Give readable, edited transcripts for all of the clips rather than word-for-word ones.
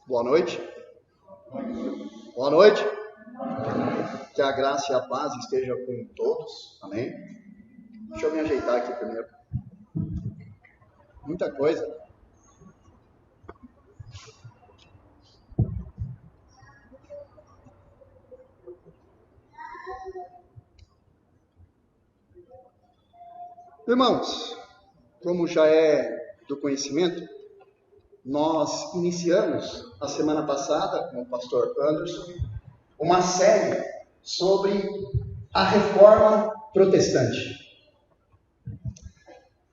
Boa noite. Boa noite. Que a graça e a paz estejam com todos. Amém? Deixa eu me ajeitar aqui primeiro. Muita coisa. Irmãos, como já é do conhecimento, nós iniciamos a semana passada com o pastor Anderson uma série sobre a reforma protestante.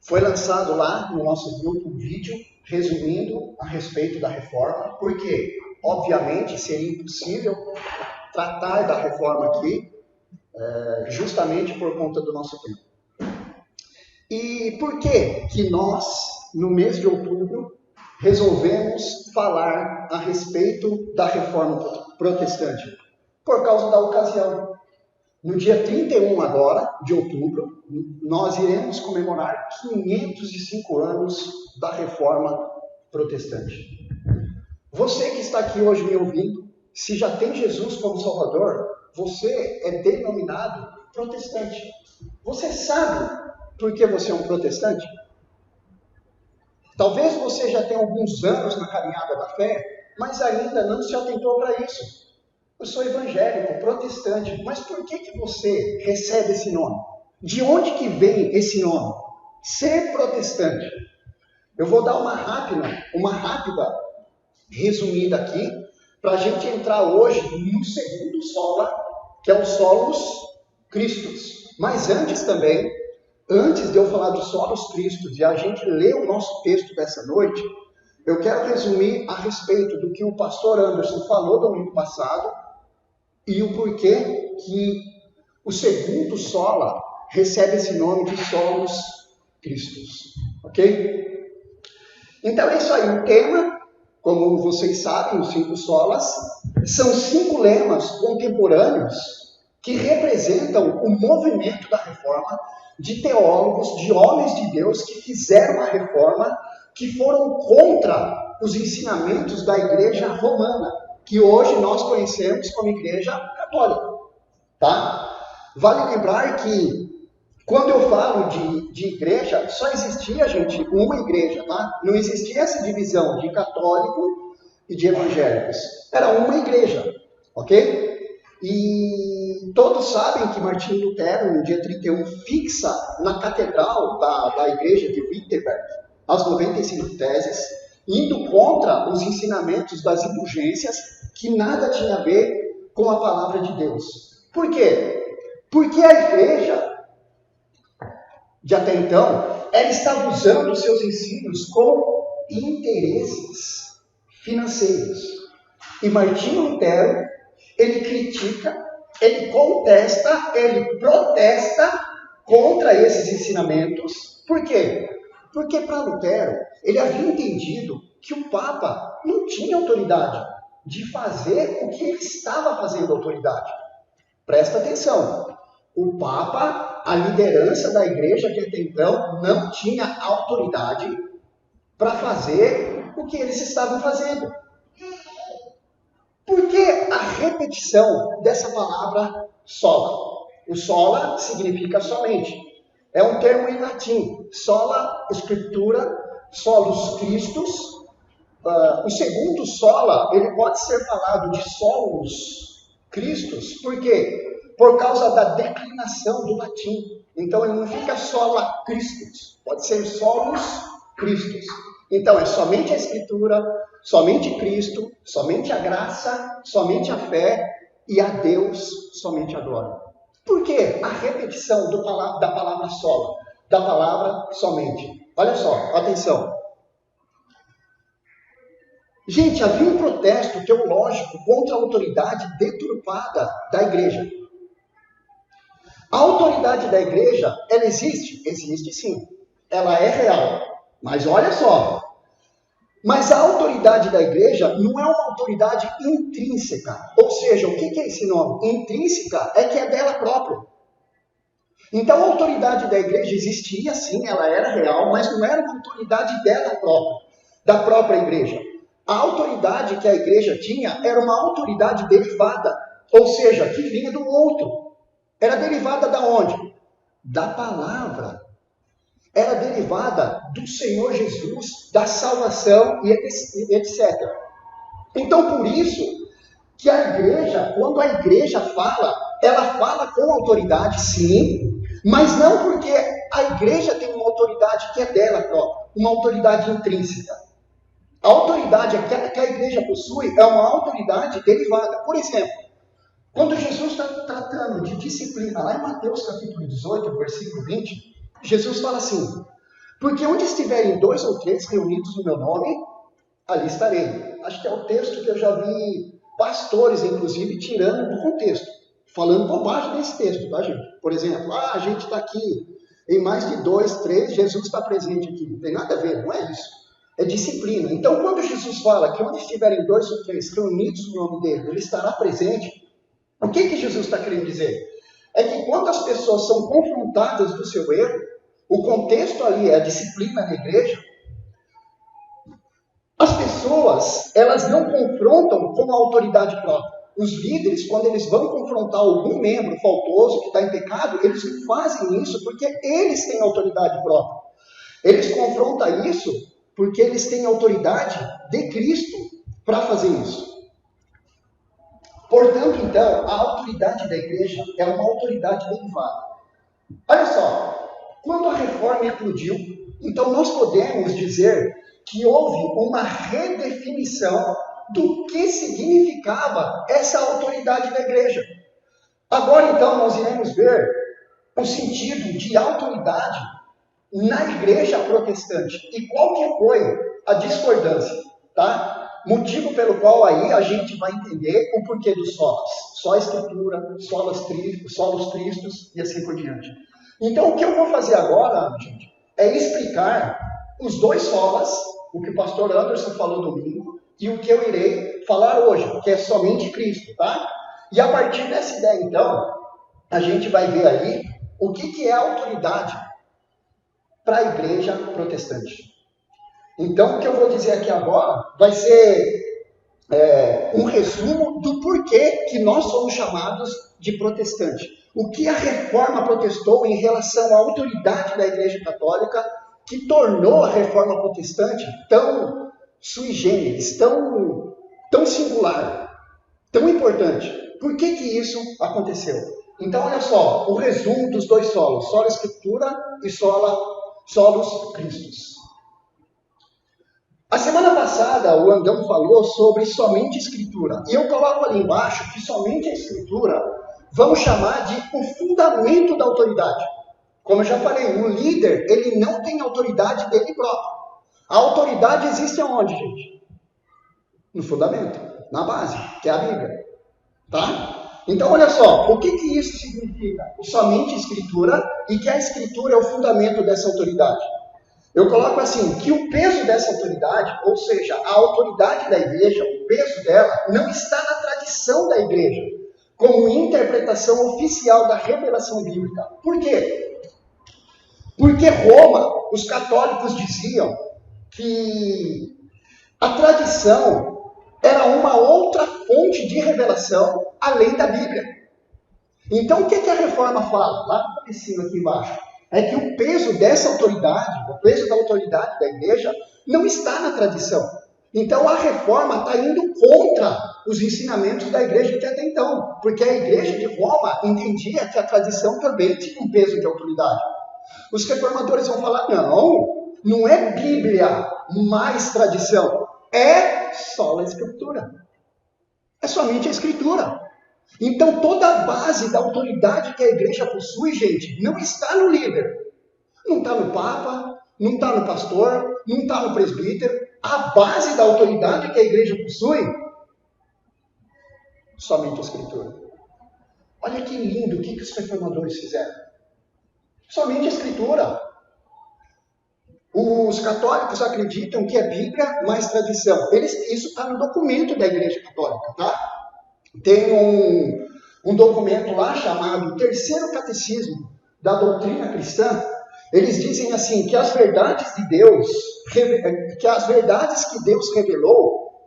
Foi lançado lá no nosso grupo um vídeo resumindo a respeito da reforma, porque, obviamente, seria impossível tratar da reforma aqui, justamente por conta do nosso tempo. E por que nós, no mês de outubro, resolvemos falar a respeito da reforma protestante? Por causa da ocasião. No dia 31 agora, de outubro, nós iremos comemorar 505 anos da reforma protestante. Você que está aqui hoje me ouvindo, se já tem Jesus como Salvador, você é denominado protestante. Você sabe por que você é um protestante? Talvez você já tenha alguns anos na caminhada da fé, mas ainda não se atentou para isso. Eu sou evangélico, protestante, mas por que você recebe esse nome? De onde que vem esse nome? Ser protestante. Eu vou dar uma rápida resumida aqui, para a gente entrar hoje no segundo sola, que é o solos Christus. Mas antes de eu falar dos solos Christus e a gente ler o nosso texto dessa noite, eu quero resumir a respeito do que o pastor Anderson falou domingo passado, e o porquê que o segundo sola recebe esse nome de solos Christus, ok? Então é isso aí, o tema, como vocês sabem, os 5 solas, são 5 lemas contemporâneos que representam o movimento da reforma de teólogos, de homens de Deus que fizeram a reforma, que foram contra os ensinamentos da igreja romana, que hoje nós conhecemos como Igreja Católica, tá? Vale lembrar que, quando eu falo de igreja, só existia, gente, uma igreja, tá? Não existia essa divisão de católico e de evangélicos. Era uma igreja, ok? E todos sabem que Martinho Lutero, no dia 31, fixa na catedral da igreja de Wittenberg as 95 teses, indo contra os ensinamentos das indulgências, que nada tinha a ver com a palavra de Deus. Por quê? Porque a igreja, de até então, ela estava usando os seus ensinos com interesses financeiros. E Martinho Lutero, ele critica, ele contesta, ele protesta contra esses ensinamentos. Por quê? Porque para Lutero, ele havia entendido que o Papa não tinha autoridade de fazer o que ele estava fazendo autoridade. Presta atenção. O Papa, a liderança da igreja que até então não tinha autoridade para fazer o que eles estavam fazendo. Por que a repetição dessa palavra sola? O sola significa somente. É um termo em latim. Sola Scriptura, solus Christus. O segundo sola, ele pode ser falado de solus Christus. Por quê? Por causa da declinação do latim. Então ele não fica sola Christus. Pode ser solus Christus. Então é somente a Escritura, somente Cristo, somente a graça, somente a fé e a Deus somente a glória. Por que a repetição da palavra sola, da palavra somente? Olha só, atenção. Gente, havia um protesto teológico contra a autoridade deturpada da igreja. A autoridade da igreja, ela existe? Existe sim. Ela é real. Mas olha só. Mas a autoridade da igreja não é uma autoridade intrínseca. Ou seja, o que é esse nome? Intrínseca é que é dela própria. Então a autoridade da igreja existia sim, ela era real, mas não era uma autoridade dela própria, da própria igreja. A autoridade que a igreja tinha era uma autoridade derivada, ou seja, que vinha do outro. Era derivada da onde? Da palavra. Era derivada do Senhor Jesus, da salvação e etc. Então, por isso que a igreja, quando a igreja fala, ela fala com autoridade, sim, mas não porque a igreja tem uma autoridade que é dela própria, uma autoridade intrínseca. A autoridade que a igreja possui é uma autoridade derivada. Por exemplo, quando Jesus está tratando de disciplina, lá em Mateus capítulo 18, versículo 20, Jesus fala assim: porque onde estiverem 2 ou 3 reunidos no meu nome, ali estarei. Acho que é o texto que eu já vi pastores, inclusive, tirando do contexto, falando bobagem desse texto, tá, gente? Por exemplo, a gente está aqui em mais de 2, 3, Jesus está presente aqui. Não tem nada a ver, não é isso. É disciplina. Então, quando Jesus fala que onde estiverem 2 ou 3 reunidos no nome dele, ele estará presente, o que Jesus está querendo dizer? É que quando as pessoas são confrontadas do seu erro, o contexto ali é a disciplina na igreja, as pessoas, elas não confrontam com a autoridade própria. Os líderes, quando eles vão confrontar algum membro faltoso que está em pecado, eles não fazem isso porque eles têm autoridade própria. Eles confrontam isso porque eles têm autoridade de Cristo para fazer isso. Portanto, então, a autoridade da igreja é uma autoridade derivada. Olha só, quando a reforma eclodiu, então nós podemos dizer que houve uma redefinição do que significava essa autoridade da igreja. Agora, então, nós iremos ver o sentido de autoridade na igreja protestante. E qual que foi a discordância, tá? Motivo pelo qual aí a gente vai entender o porquê dos solas. Só a escritura, solos tristos e assim por diante. Então, o que eu vou fazer agora, gente, é explicar os 2 solas, o que o pastor Anderson falou domingo, e o que eu irei falar hoje, que é somente Cristo, tá? E a partir dessa ideia, então, a gente vai ver aí o que é autoridade para a igreja protestante. Então, o que eu vou dizer aqui agora vai ser um resumo do porquê que nós somos chamados de protestante. O que a reforma protestou em relação à autoridade da igreja católica que tornou a reforma protestante tão sui generis, tão singular, tão importante. Por que isso aconteceu? Então, olha só, o resumo dos 2 solos, sola escritura e solos Christus. A semana passada, o Andão falou sobre somente escritura. E eu coloco ali embaixo que somente a escritura vamos chamar de o fundamento da autoridade. Como eu já falei, o líder, ele não tem autoridade dele próprio. A autoridade existe aonde, gente? No fundamento, na base, que é a Bíblia. Tá? Então, olha só, o que isso significa? Somente escritura, e que a escritura é o fundamento dessa autoridade. Eu coloco assim, que o peso dessa autoridade, ou seja, a autoridade da igreja, o peso dela, não está na tradição da igreja, como interpretação oficial da revelação bíblica. Por quê? Porque Roma, os católicos diziam que a tradição era uma outra fonte de revelação além da Bíblia. Então, o que a reforma fala? Lá no comecinho aqui embaixo. É que o peso dessa autoridade, o peso da autoridade da igreja, não está na tradição. Então a reforma está indo contra os ensinamentos da igreja de até então, porque a igreja de Roma entendia que a tradição também tinha um peso de autoridade. Os reformadores vão falar, não é Bíblia mais tradição, é só a escritura. É somente a escritura. Então, toda a base da autoridade que a igreja possui, gente, não está no líder. Não está no papa, não está no pastor, não está no presbítero. A base da autoridade que a igreja possui, somente a escritura. Olha que lindo o que os reformadores fizeram. Somente a escritura. Os católicos acreditam que é Bíblia mais tradição. Isso está no documento da igreja católica, tá? Tem um documento lá chamado Terceiro Catecismo da Doutrina Cristã. Eles dizem assim, que as verdades de Deus, que as verdades que Deus revelou,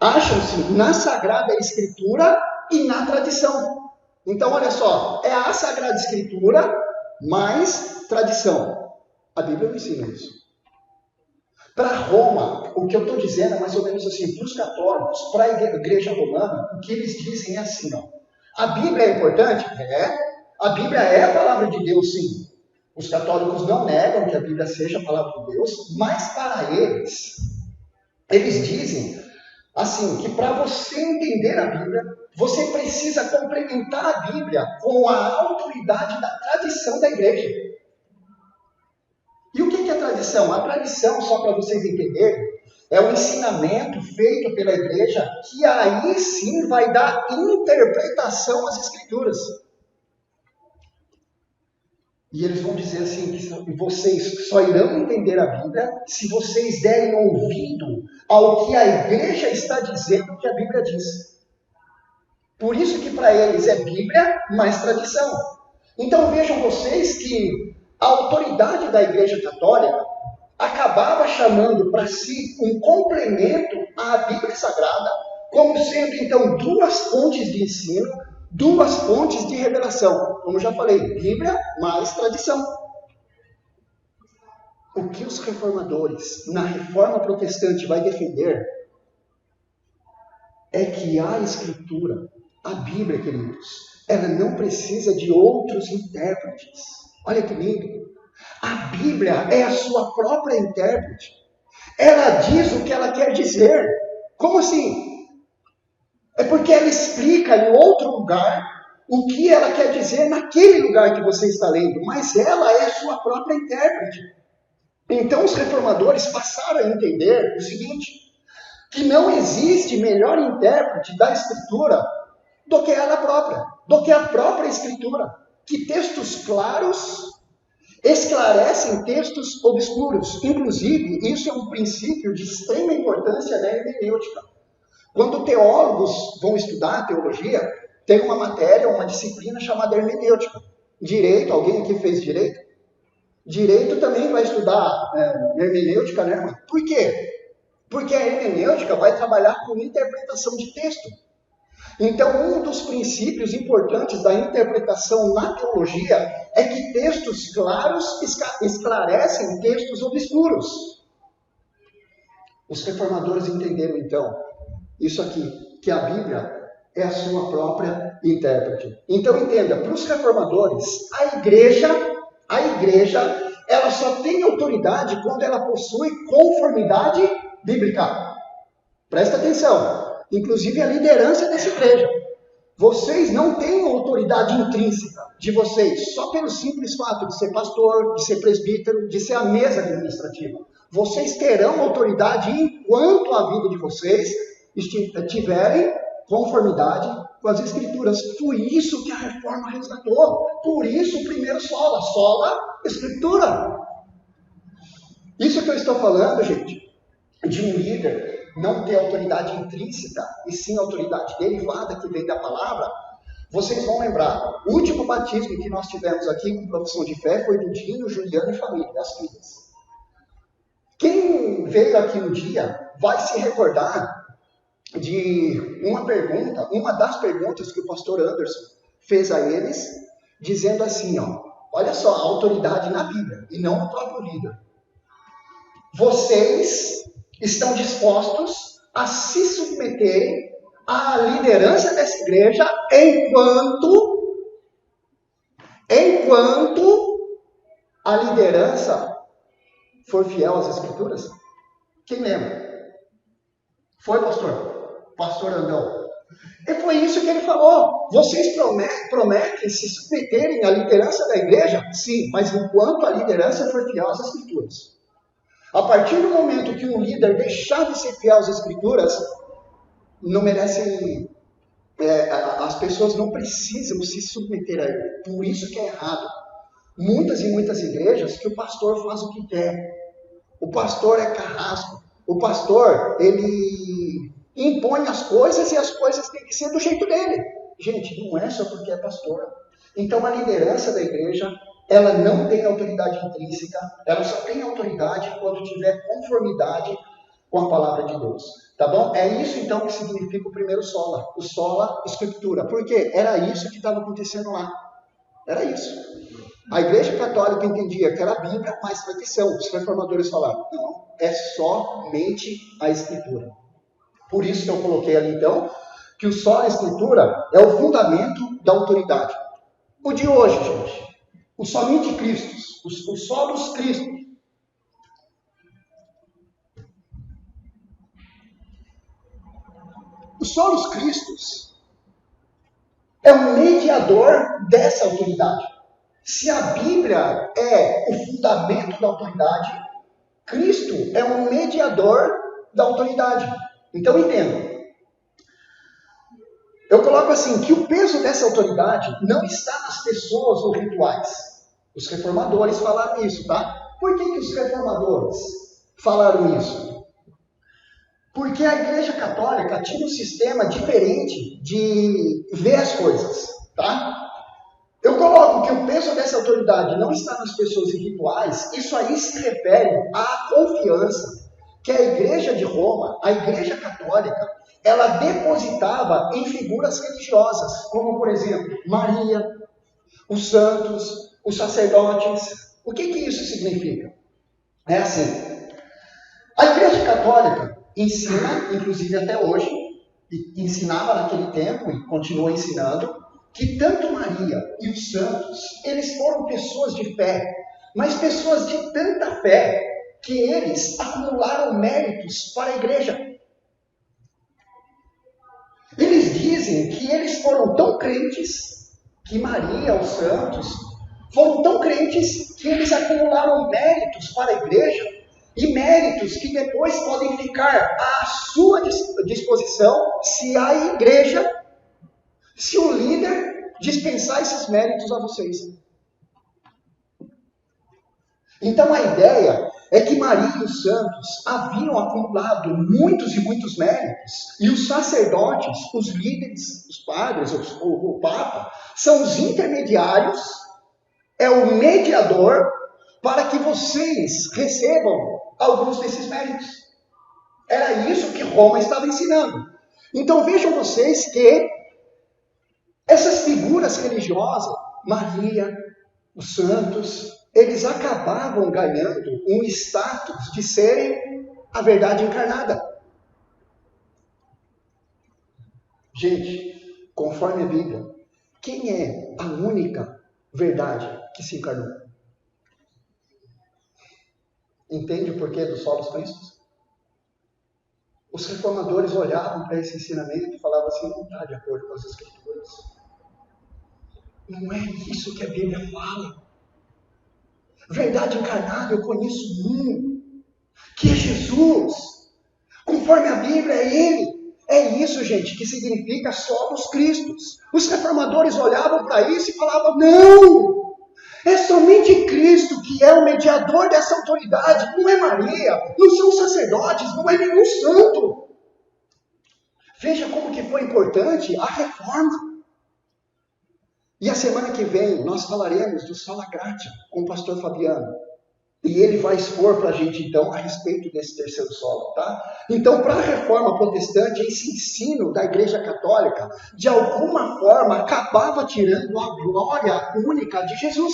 acham-se na Sagrada Escritura e na tradição. Então, olha só, é a Sagrada Escritura mais tradição. A Bíblia não ensina isso. Para Roma, o que eu estou dizendo é mais ou menos assim, para os católicos, para a igreja romana, o que eles dizem é assim, ó. A Bíblia é importante? É. A Bíblia é a palavra de Deus, sim. Os católicos não negam que a Bíblia seja a palavra de Deus, mas para eles dizem assim, que para você entender a Bíblia, você precisa complementar a Bíblia com a autoridade da tradição da igreja. E o que é tradição? A tradição, só para vocês entenderem, é o ensinamento feito pela igreja que aí sim vai dar interpretação às Escrituras. E eles vão dizer assim, que vocês só irão entender a Bíblia se vocês derem ouvido ao que a igreja está dizendo que a Bíblia diz. Por isso que para eles é Bíblia mais tradição. Então vejam vocês que a autoridade da igreja católica acabava chamando para si um complemento à Bíblia Sagrada, como sendo então duas fontes de ensino, duas fontes de revelação. Como já falei, Bíblia mais tradição. O que os reformadores na Reforma Protestante vai defender é que a Escritura, a Bíblia, queridos, ela não precisa de outros intérpretes. Olha que lindo. A Bíblia é a sua própria intérprete. Ela diz o que ela quer dizer. Como assim? É porque ela explica em outro lugar o que ela quer dizer naquele lugar que você está lendo. Mas ela é a sua própria intérprete. Então os reformadores passaram a entender o seguinte, que não existe melhor intérprete da Escritura do que ela própria, do que a própria Escritura. Que textos claros esclarecem textos obscuros. Inclusive, isso é um princípio de extrema importância na hermenêutica. Quando teólogos vão estudar teologia, tem uma matéria, uma disciplina chamada hermenêutica. Direito, alguém aqui fez direito? Direito também vai estudar hermenêutica, né, irmão? Por quê? Porque a hermenêutica vai trabalhar com interpretação de texto. Então, um dos princípios importantes da interpretação na teologia é que textos claros esclarecem textos obscuros. Os reformadores entenderam, então, isso aqui, que a Bíblia é a sua própria intérprete. Então, entenda, para os reformadores, a igreja, ela só tem autoridade quando ela possui conformidade bíblica. Presta atenção. Inclusive a liderança dessa igreja. Vocês não têm autoridade intrínseca de vocês, só pelo simples fato de ser pastor, de ser presbítero, de ser a mesa administrativa. Vocês terão autoridade enquanto a vida de vocês tiverem conformidade com as Escrituras. Foi isso que a Reforma resgatou. Por isso, primeiro sola Escritura. Isso que eu estou falando, gente, de um líder não ter autoridade intrínseca, e sim autoridade derivada que vem da palavra, vocês vão lembrar, o último batismo que nós tivemos aqui com profissão de fé foi do Dinho, Juliano e família, as filhas. Quem veio aqui no dia vai se recordar de uma pergunta, uma das perguntas que o pastor Anderson fez a eles, dizendo assim, olha só, a autoridade na Bíblia, e não no próprio líder. Vocês estão dispostos a se submeterem à liderança dessa igreja enquanto a liderança for fiel às Escrituras? Quem lembra? Foi, pastor? Pastor Andão. E foi isso que ele falou. Vocês prometem se submeterem à liderança da igreja? Sim, mas enquanto a liderança for fiel às Escrituras. A partir do momento que um líder deixar de ser fiel às Escrituras, não merece, as pessoas não precisam se submeter a ele. Por isso que é errado. Muitas e muitas igrejas que o pastor faz o que quer. O pastor é carrasco. O pastor, ele impõe as coisas e as coisas têm que ser do jeito dele. Gente, não é só porque é pastor. Então a liderança da igreja, ela não tem autoridade intrínseca, ela só tem autoridade quando tiver conformidade com a palavra de Deus. Tá bom? É isso então que significa o primeiro sola. O sola escritura. Por quê? Era isso que estava acontecendo lá. Era isso. A Igreja Católica entendia que era a Bíblia mais tradição. Os reformadores falaram, não, é somente a Escritura. Por isso que eu coloquei ali então, que o sola escritura é o fundamento da autoridade. O de hoje, gente, o somente Cristo, o solos Cristo. O solos Christus é o mediador dessa autoridade. Se a Bíblia é o fundamento da autoridade, Cristo é o mediador da autoridade. Então entendam. Eu coloco assim, que o peso dessa autoridade não está nas pessoas ou rituais. Os reformadores falaram isso, tá? Por que os reformadores falaram isso? Porque a Igreja Católica tinha um sistema diferente de ver as coisas, tá? Eu coloco que o peso dessa autoridade não está nas pessoas e rituais, isso aí se refere à confiança que a Igreja de Roma, a Igreja Católica, ela depositava em figuras religiosas, como, por exemplo, Maria, os santos, os sacerdotes. O que isso significa? É assim, a Igreja Católica ensina, inclusive até hoje, e ensinava naquele tempo e continua ensinando, que tanto Maria e os santos, eles foram pessoas de fé, mas pessoas de tanta fé que eles acumularam méritos para a igreja. Eles dizem que eles foram tão crentes, que Maria, os santos, foram tão crentes que eles acumularam méritos para a igreja, e méritos que depois podem ficar à sua disposição se a igreja, se o líder dispensar esses méritos a vocês. Então a ideia é que Maria e os santos haviam acumulado muitos e muitos méritos, e os sacerdotes, os líderes, os padres, o Papa, são os intermediários, é o mediador para que vocês recebam alguns desses méritos. Era isso que Roma estava ensinando. Então vejam vocês que essas figuras religiosas, Maria, os santos, eles acabavam ganhando um status de serem a verdade encarnada. Gente, conforme a Bíblia, quem é a única verdade que se encarnou? Entende o porquê dos solos Cristos? Os reformadores olhavam para esse ensinamento e falavam assim, não está de acordo com as Escrituras. Não é isso que a Bíblia fala. Verdade encarnada, eu conheço um, que é Jesus. Conforme a Bíblia, é Ele. É isso, gente, que significa solos Cristos. Os reformadores olhavam para isso e falavam, não! É somente Cristo que é o mediador dessa autoridade. Não é Maria, não são os sacerdotes, não é nenhum santo. Veja como que foi importante a reforma. E a semana que vem nós falaremos do Sola Gratia com o pastor Fabiano. E ele vai expor para a gente então a respeito desse terceiro solo, tá? Então, para a reforma protestante, esse ensino da Igreja Católica, de alguma forma, acabava tirando a glória única de Jesus.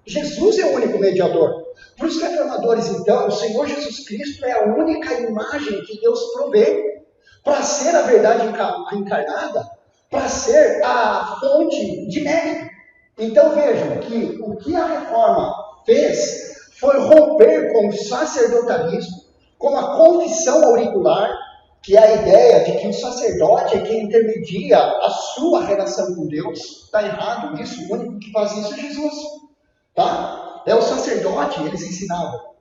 Jesus é o único mediador. Para os reformadores, então, o Senhor Jesus Cristo é a única imagem que Deus provê para ser a verdade encarnada, para ser a fonte de mérito. Então vejam que o que a reforma fez foi romper com o sacerdotalismo, com a confissão auricular, que é a ideia de que o sacerdote é quem intermedia a sua relação com Deus. Está errado isso, o único que faz isso é Jesus. Tá? É o sacerdote, eles ensinavam,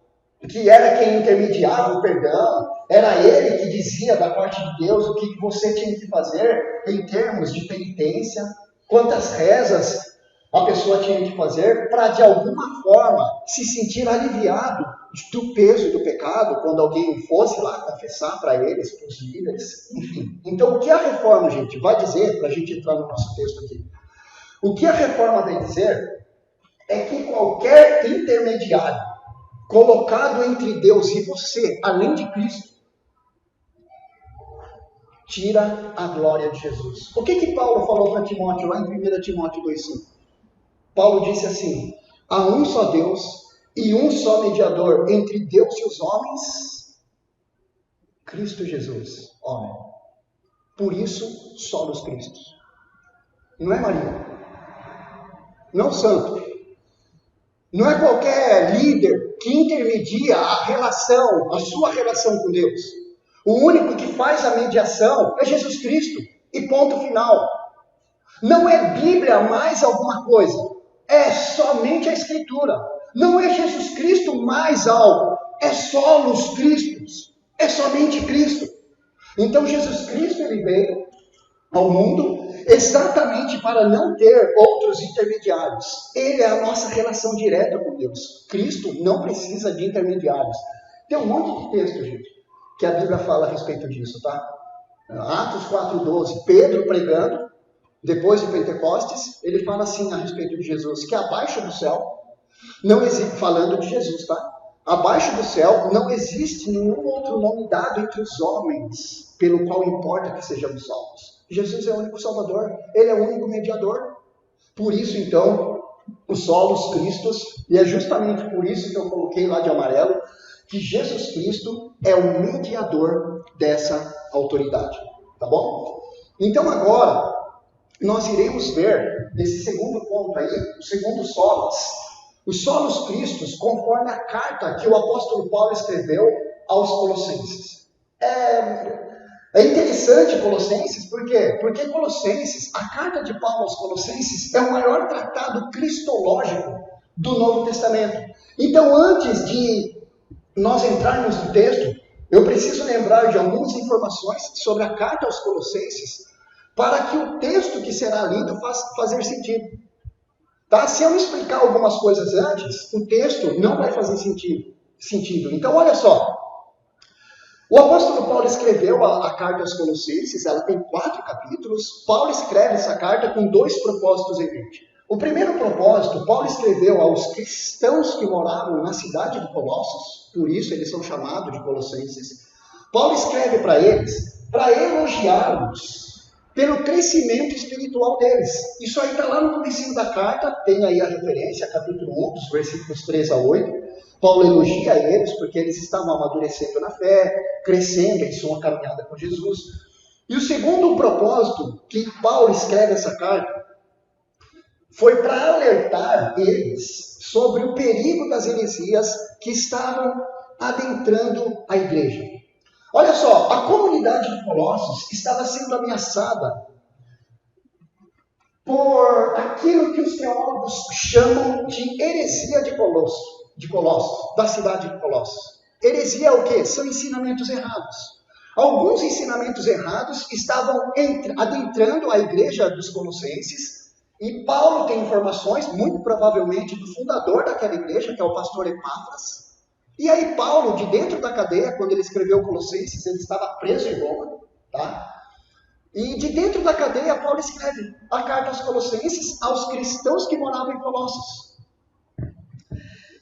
que era quem intermediava o perdão, era ele que dizia da parte de Deus o que você tinha que fazer em termos de penitência, quantas rezas a pessoa tinha que fazer para de alguma forma se sentir aliviado do peso do pecado, quando alguém fosse lá confessar para eles, para os líderes, enfim. Então o que a reforma, gente, vai dizer, para a gente entrar no nosso texto aqui, o que a reforma vai dizer é que qualquer intermediário, colocado entre Deus e você, além de Cristo, tira a glória de Jesus. O que Paulo falou para Timóteo, lá em 1 Timóteo 2,5? Paulo disse assim: há um só Deus e um só mediador entre Deus e os homens, Cristo Jesus, homem. Por isso, solos Cristo. Não é Maria, não santo, não é qualquer líder que intermedia a relação, a sua relação com Deus. O único que faz a mediação é Jesus Cristo, e ponto final. Não é Bíblia mais alguma coisa, é somente a Escritura. Não é Jesus Cristo mais algo, é solos Cristos, é somente Cristo. Então Jesus Cristo, ele veio ao mundo exatamente para não ter outros intermediários. Ele é a nossa relação direta com Deus. Cristo não precisa de intermediários. Tem um monte de texto, gente, que a Bíblia fala a respeito disso, tá? Atos 4,12, Pedro pregando, depois de Pentecostes, ele fala assim a respeito de Jesus, que abaixo do céu, não existe, falando de Jesus, tá? Abaixo do céu não existe nenhum outro nome dado entre os homens, pelo qual importa que sejamos salvos. Jesus é o único Salvador, ele é o único mediador. Por isso, então, os solos Cristos, e é justamente por isso que eu coloquei lá de amarelo, que Jesus Cristo é o mediador dessa autoridade. Tá bom? Então agora, nós iremos ver, nesse segundo ponto aí, o segundo solos, os solos Cristos, conforme a carta que o apóstolo Paulo escreveu aos Colossenses. É interessante Colossenses, por quê? Porque Colossenses, a carta de Paulo aos Colossenses, é o maior tratado cristológico do Novo Testamento. Então, antes de nós entrarmos no texto, eu preciso lembrar de algumas informações sobre a carta aos Colossenses, para que o texto que será lido fazer sentido. Tá? Se eu explicar algumas coisas antes, o texto não vai fazer sentido. Então, olha só. O apóstolo Paulo escreveu a carta aos Colossenses, ela tem 4 capítulos. Paulo escreve essa carta com 2 propósitos em mente. O primeiro propósito, Paulo escreveu aos cristãos que moravam na cidade de Colossos, por isso eles são chamados de Colossenses. Paulo escreve para eles, para elogiá-los pelo crescimento espiritual deles. Isso aí está lá no comecinho da carta, tem aí a referência, capítulo 1, dos versículos 3 a 8. Paulo elogia eles porque eles estavam amadurecendo na fé, crescendo em sua caminhada com Jesus. E o segundo propósito que Paulo escreve essa carta foi para alertar eles sobre o perigo das heresias que estavam adentrando a igreja. Olha só, a comunidade de Colossos estava sendo ameaçada por aquilo que os teólogos chamam de heresia de Colossos, da cidade de Colossos. Heresia é o quê? São ensinamentos errados. Alguns ensinamentos errados estavam adentrando a igreja dos Colossenses, e Paulo tem informações, muito provavelmente, do fundador daquela igreja, que é o pastor Epáfras. E aí Paulo, de dentro da cadeia, quando ele escreveu Colossenses, ele estava preso em Roma, tá? E de dentro da cadeia, Paulo escreve a carta aos Colossenses, aos cristãos que moravam em Colossos.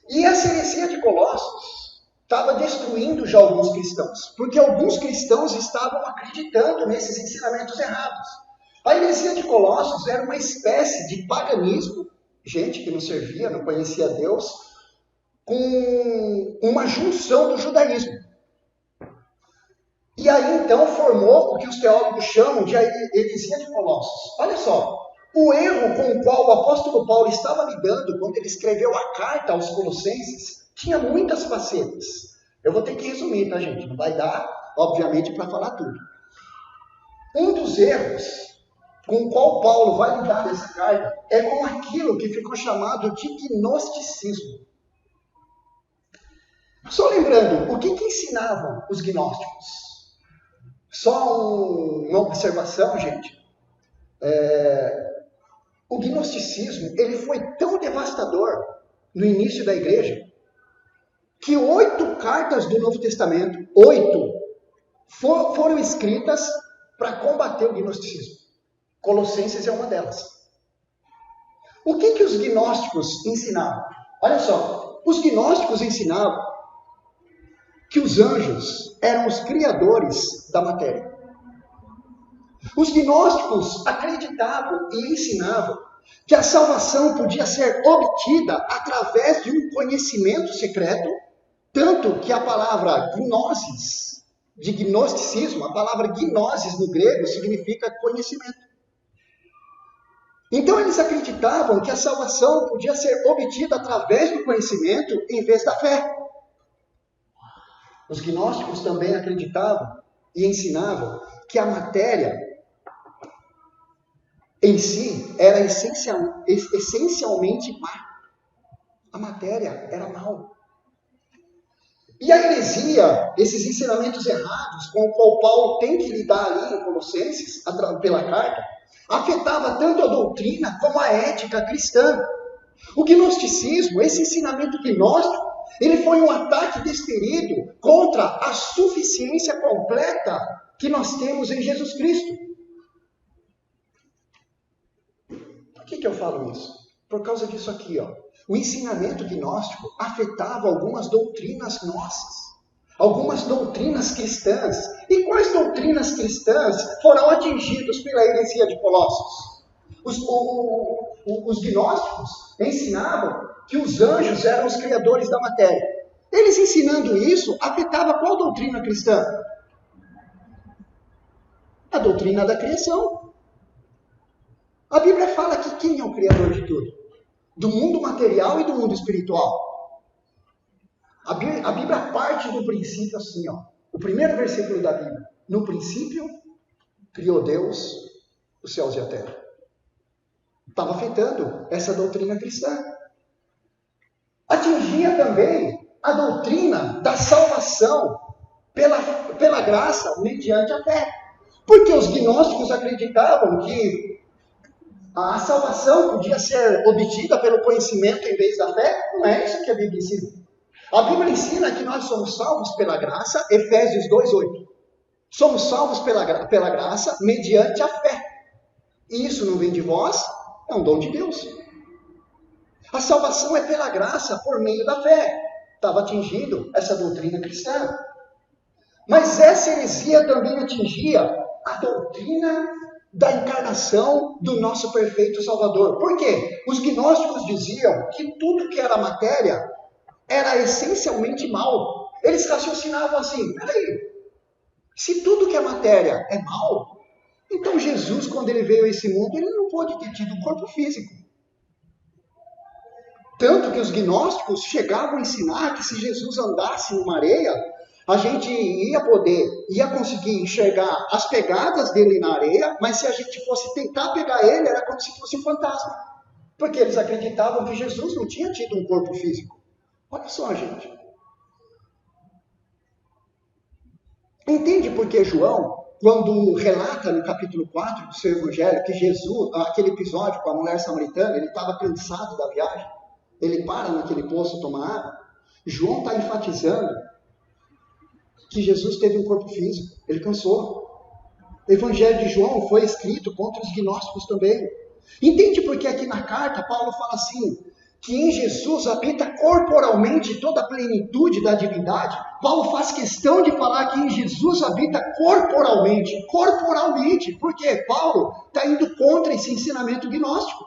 E essa heresia de Colossos estava destruindo já alguns cristãos, porque alguns cristãos estavam acreditando nesses ensinamentos errados. A heresia de Colossos era uma espécie de paganismo, gente que não servia, não conhecia Deus, com uma junção do judaísmo. E aí então formou o que os teólogos chamam de heresia de Colossos. Olha só, o erro com o qual o apóstolo Paulo estava lidando quando ele escreveu a carta aos Colossenses tinha muitas facetas. Eu vou ter que resumir, tá, gente? Não vai dar, obviamente, para falar tudo. Um dos erros com o qual Paulo vai lidar nessa carta é com aquilo que ficou chamado de gnosticismo. Só lembrando, o que ensinavam os gnósticos? Só uma observação, gente. O gnosticismo ele foi tão devastador no início da igreja que 8 cartas do Novo Testamento, 8, foram escritas para combater o gnosticismo. Colossenses é uma delas. O que os gnósticos ensinavam? Olha só, Os gnósticos ensinavam que os anjos eram os criadores da matéria. Os gnósticos acreditavam e ensinavam que a salvação podia ser obtida através de um conhecimento secreto, tanto que a palavra gnosis, de gnosticismo, a palavra gnosis no grego significa conhecimento. Então eles acreditavam que a salvação podia ser obtida através do conhecimento em vez da fé. Os gnósticos também acreditavam e ensinavam que a matéria em si era essencialmente má. A matéria era mal. E a heresia, esses ensinamentos errados com o qual Paulo tem que lidar ali em Colossenses, pela carta, afetava tanto a doutrina como a ética cristã. O gnosticismo, esse ensinamento gnóstico, ele foi um ataque desferido contra a suficiência completa que nós temos em Jesus Cristo. Por que eu falo isso? Por causa disso aqui, ó. O ensinamento gnóstico afetava algumas doutrinas nossas, algumas doutrinas cristãs. E quais doutrinas cristãs foram atingidas pela heresia de Colossos? Os gnósticos ensinavam que os anjos eram os criadores da matéria. Eles ensinando isso, afetava qual doutrina cristã? A doutrina da criação. A Bíblia fala que quem é o criador de tudo? Do mundo material e do mundo espiritual. A Bíblia parte do princípio assim, ó. O primeiro versículo da Bíblia. No princípio, criou Deus os céus e a terra. Estava afetando essa doutrina cristã. Atingia também a doutrina da salvação pela graça mediante a fé. Porque os gnósticos acreditavam que a salvação podia ser obtida pelo conhecimento em vez da fé. Não é isso que a Bíblia ensina. A Bíblia ensina que nós somos salvos pela graça, Efésios 2:8. Somos salvos pela graça mediante a fé. E isso não vem de vós, é um dom de Deus. A salvação é pela graça, por meio da fé. Estava atingindo essa doutrina cristã. Mas essa heresia também atingia a doutrina da encarnação do nosso perfeito Salvador. Por quê? Os gnósticos diziam que tudo que era matéria era essencialmente mal. Eles raciocinavam assim, peraí, se tudo que é matéria é mal, então Jesus, quando ele veio a esse mundo, ele não pode ter tido um corpo físico. Tanto que os gnósticos chegavam a ensinar que se Jesus andasse numa areia, a gente ia conseguir enxergar as pegadas dele na areia, mas se a gente fosse tentar pegar ele, era como se fosse um fantasma. Porque eles acreditavam que Jesus não tinha tido um corpo físico. Olha só, gente. Entende por que João, quando relata no capítulo 4 do seu evangelho, que Jesus, aquele episódio com a mulher samaritana, ele estava cansado da viagem, ele para naquele poço tomar água. João está enfatizando que Jesus teve um corpo físico, ele cansou. O evangelho de João foi escrito contra os gnósticos também. Entende por que aqui na carta Paulo fala assim, que em Jesus habita corporalmente toda a plenitude da divindade? Paulo faz questão de falar que em Jesus habita corporalmente, porque Paulo está indo contra esse ensinamento gnóstico.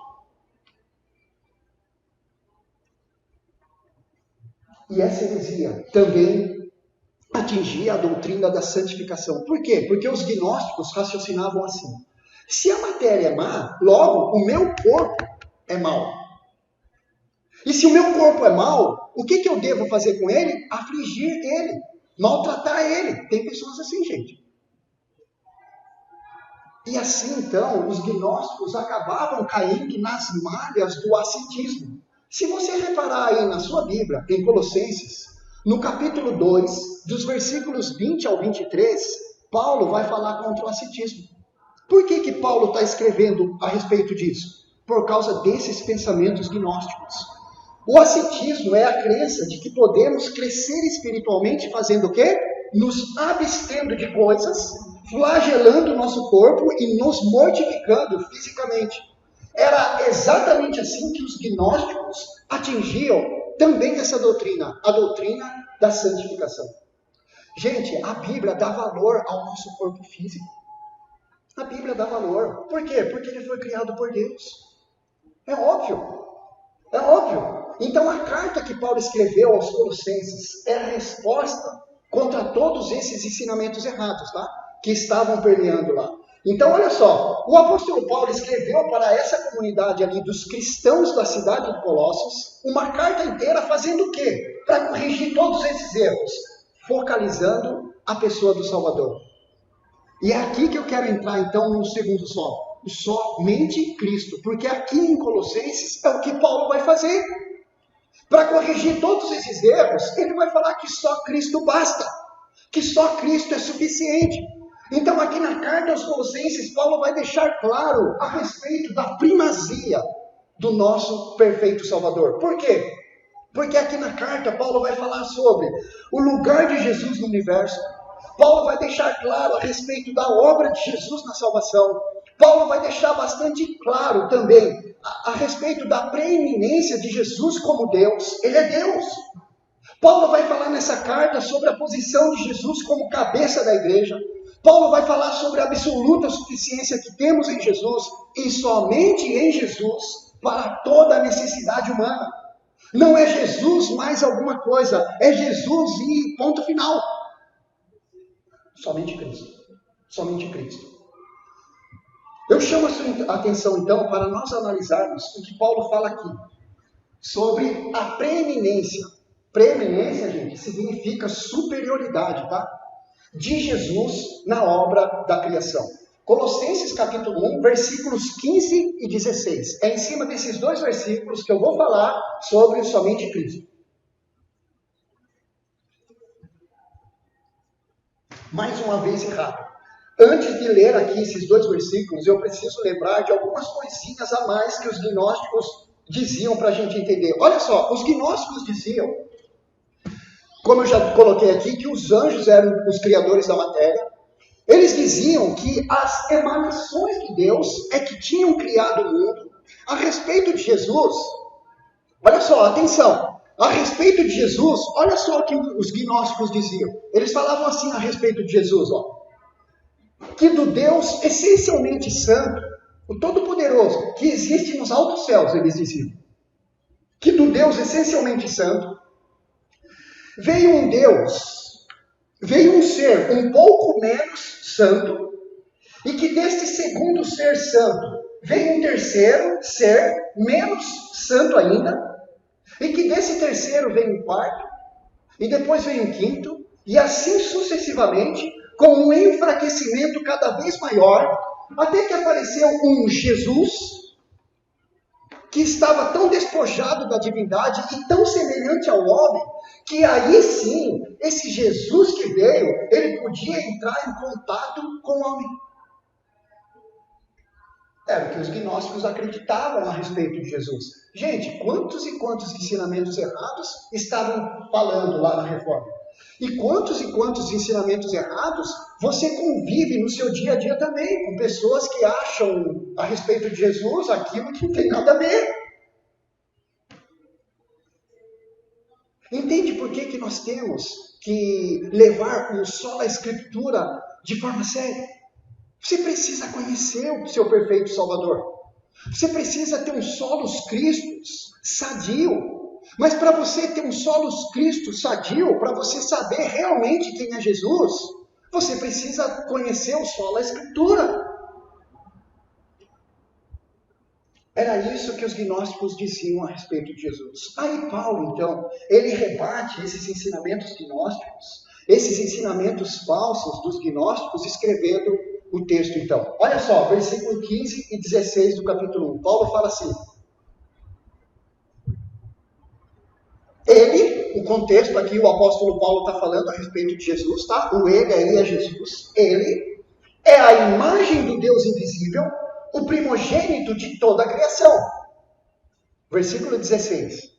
E essa heresia também atingia a doutrina da santificação. Por quê? Porque os gnósticos raciocinavam assim, se a matéria é má, logo o meu corpo é mau. E se o meu corpo é mau, o que eu devo fazer com ele? Afligir ele, maltratar ele. Tem pessoas assim, gente. E assim, então, os gnósticos acabavam caindo nas malhas do ascetismo. Se você reparar aí na sua Bíblia, em Colossenses, no capítulo 2, dos versículos 20 ao 23, Paulo vai falar contra o ascetismo. Por que Paulo está escrevendo a respeito disso? Por causa desses pensamentos gnósticos. O ascetismo é a crença de que podemos crescer espiritualmente fazendo o quê? Nos abstendo de coisas, flagelando o nosso corpo e nos mortificando fisicamente. Era exatamente assim que os gnósticos atingiam também essa doutrina, a doutrina da santificação. Gente, a Bíblia dá valor ao nosso corpo físico. A Bíblia dá valor. Por quê? Porque ele foi criado por Deus. É óbvio. É óbvio. Então a carta que Paulo escreveu aos Colossenses é a resposta contra todos esses ensinamentos errados, tá? Que estavam permeando lá. Então olha só, o apóstolo Paulo escreveu para essa comunidade ali dos cristãos da cidade de Colossos uma carta inteira fazendo o quê? Para corrigir todos esses erros, focalizando a pessoa do Salvador. E é aqui que eu quero entrar então no segundo solo. Somente Cristo. Porque aqui em Colossenses é o que Paulo vai fazer. Para corrigir todos esses erros, ele vai falar que só Cristo basta. Que só Cristo é suficiente. Então aqui na carta aos Colossenses, Paulo vai deixar claro a respeito da primazia do nosso perfeito Salvador. Por quê? Porque aqui na carta Paulo vai falar sobre o lugar de Jesus no universo. Paulo vai deixar claro a respeito da obra de Jesus na salvação. Paulo vai deixar bastante claro também a respeito da preeminência de Jesus como Deus. Ele é Deus. Paulo vai falar nessa carta sobre a posição de Jesus como cabeça da igreja. Paulo vai falar sobre a absoluta suficiência que temos em Jesus e somente em Jesus para toda a necessidade humana. Não é Jesus mais alguma coisa, é Jesus e ponto final. Somente Cristo. Somente Cristo. Eu chamo a sua atenção, então, para nós analisarmos o que Paulo fala aqui, sobre a preeminência. Preeminência, gente, significa superioridade, tá? De Jesus na obra da criação. Colossenses capítulo 1, versículos 15 e 16. É em cima desses dois versículos que eu vou falar sobre somente Cristo. Mais uma vez errado. Antes de ler aqui esses dois versículos, eu preciso lembrar de algumas coisinhas a mais que os gnósticos diziam para a gente entender. Olha só, os gnósticos diziam, como eu já coloquei aqui, que os anjos eram os criadores da matéria. Eles diziam que as emanações de Deus é que tinham criado o mundo. A respeito de Jesus, olha só, atenção. A respeito de Jesus, olha só o que os gnósticos diziam. Eles falavam assim a respeito de Jesus, ó. Que do Deus essencialmente santo, o Todo-Poderoso, que existe nos altos céus, eles diziam. Que do Deus essencialmente santo, veio um ser um pouco menos santo, e que deste segundo ser santo, veio um terceiro ser menos santo ainda, e que desse terceiro veio um quarto, e depois veio um quinto, e assim sucessivamente, com um enfraquecimento cada vez maior, até que apareceu um Jesus, que estava tão despojado da divindade e tão semelhante ao homem, que aí sim, esse Jesus que veio, ele podia entrar em contato com o homem. Era o que os gnósticos acreditavam a respeito de Jesus. Gente, quantos e quantos ensinamentos errados estavam falando lá na Reforma? E quantos ensinamentos errados você convive no seu dia a dia também, com pessoas que acham a respeito de Jesus aquilo que não tem nada a ver. Entende por que nós temos que levar só a Escritura de forma séria? Você precisa conhecer o seu perfeito Salvador. Você precisa ter um solos Cristos sadio. Mas para você ter um solos Cristo sadio, para você saber realmente quem é Jesus, você precisa conhecer o solo da Escritura. Era isso que os gnósticos diziam a respeito de Jesus. Aí Paulo, então, ele rebate esses ensinamentos gnósticos, esses ensinamentos falsos dos gnósticos, escrevendo o texto, então. Olha só, versículo 15 e 16 do capítulo 1. Paulo fala assim. Ele, o contexto aqui, o apóstolo Paulo está falando a respeito de Jesus, tá? O ele aí é Jesus. Ele é a imagem do Deus invisível, o primogênito de toda a criação. Versículo 16.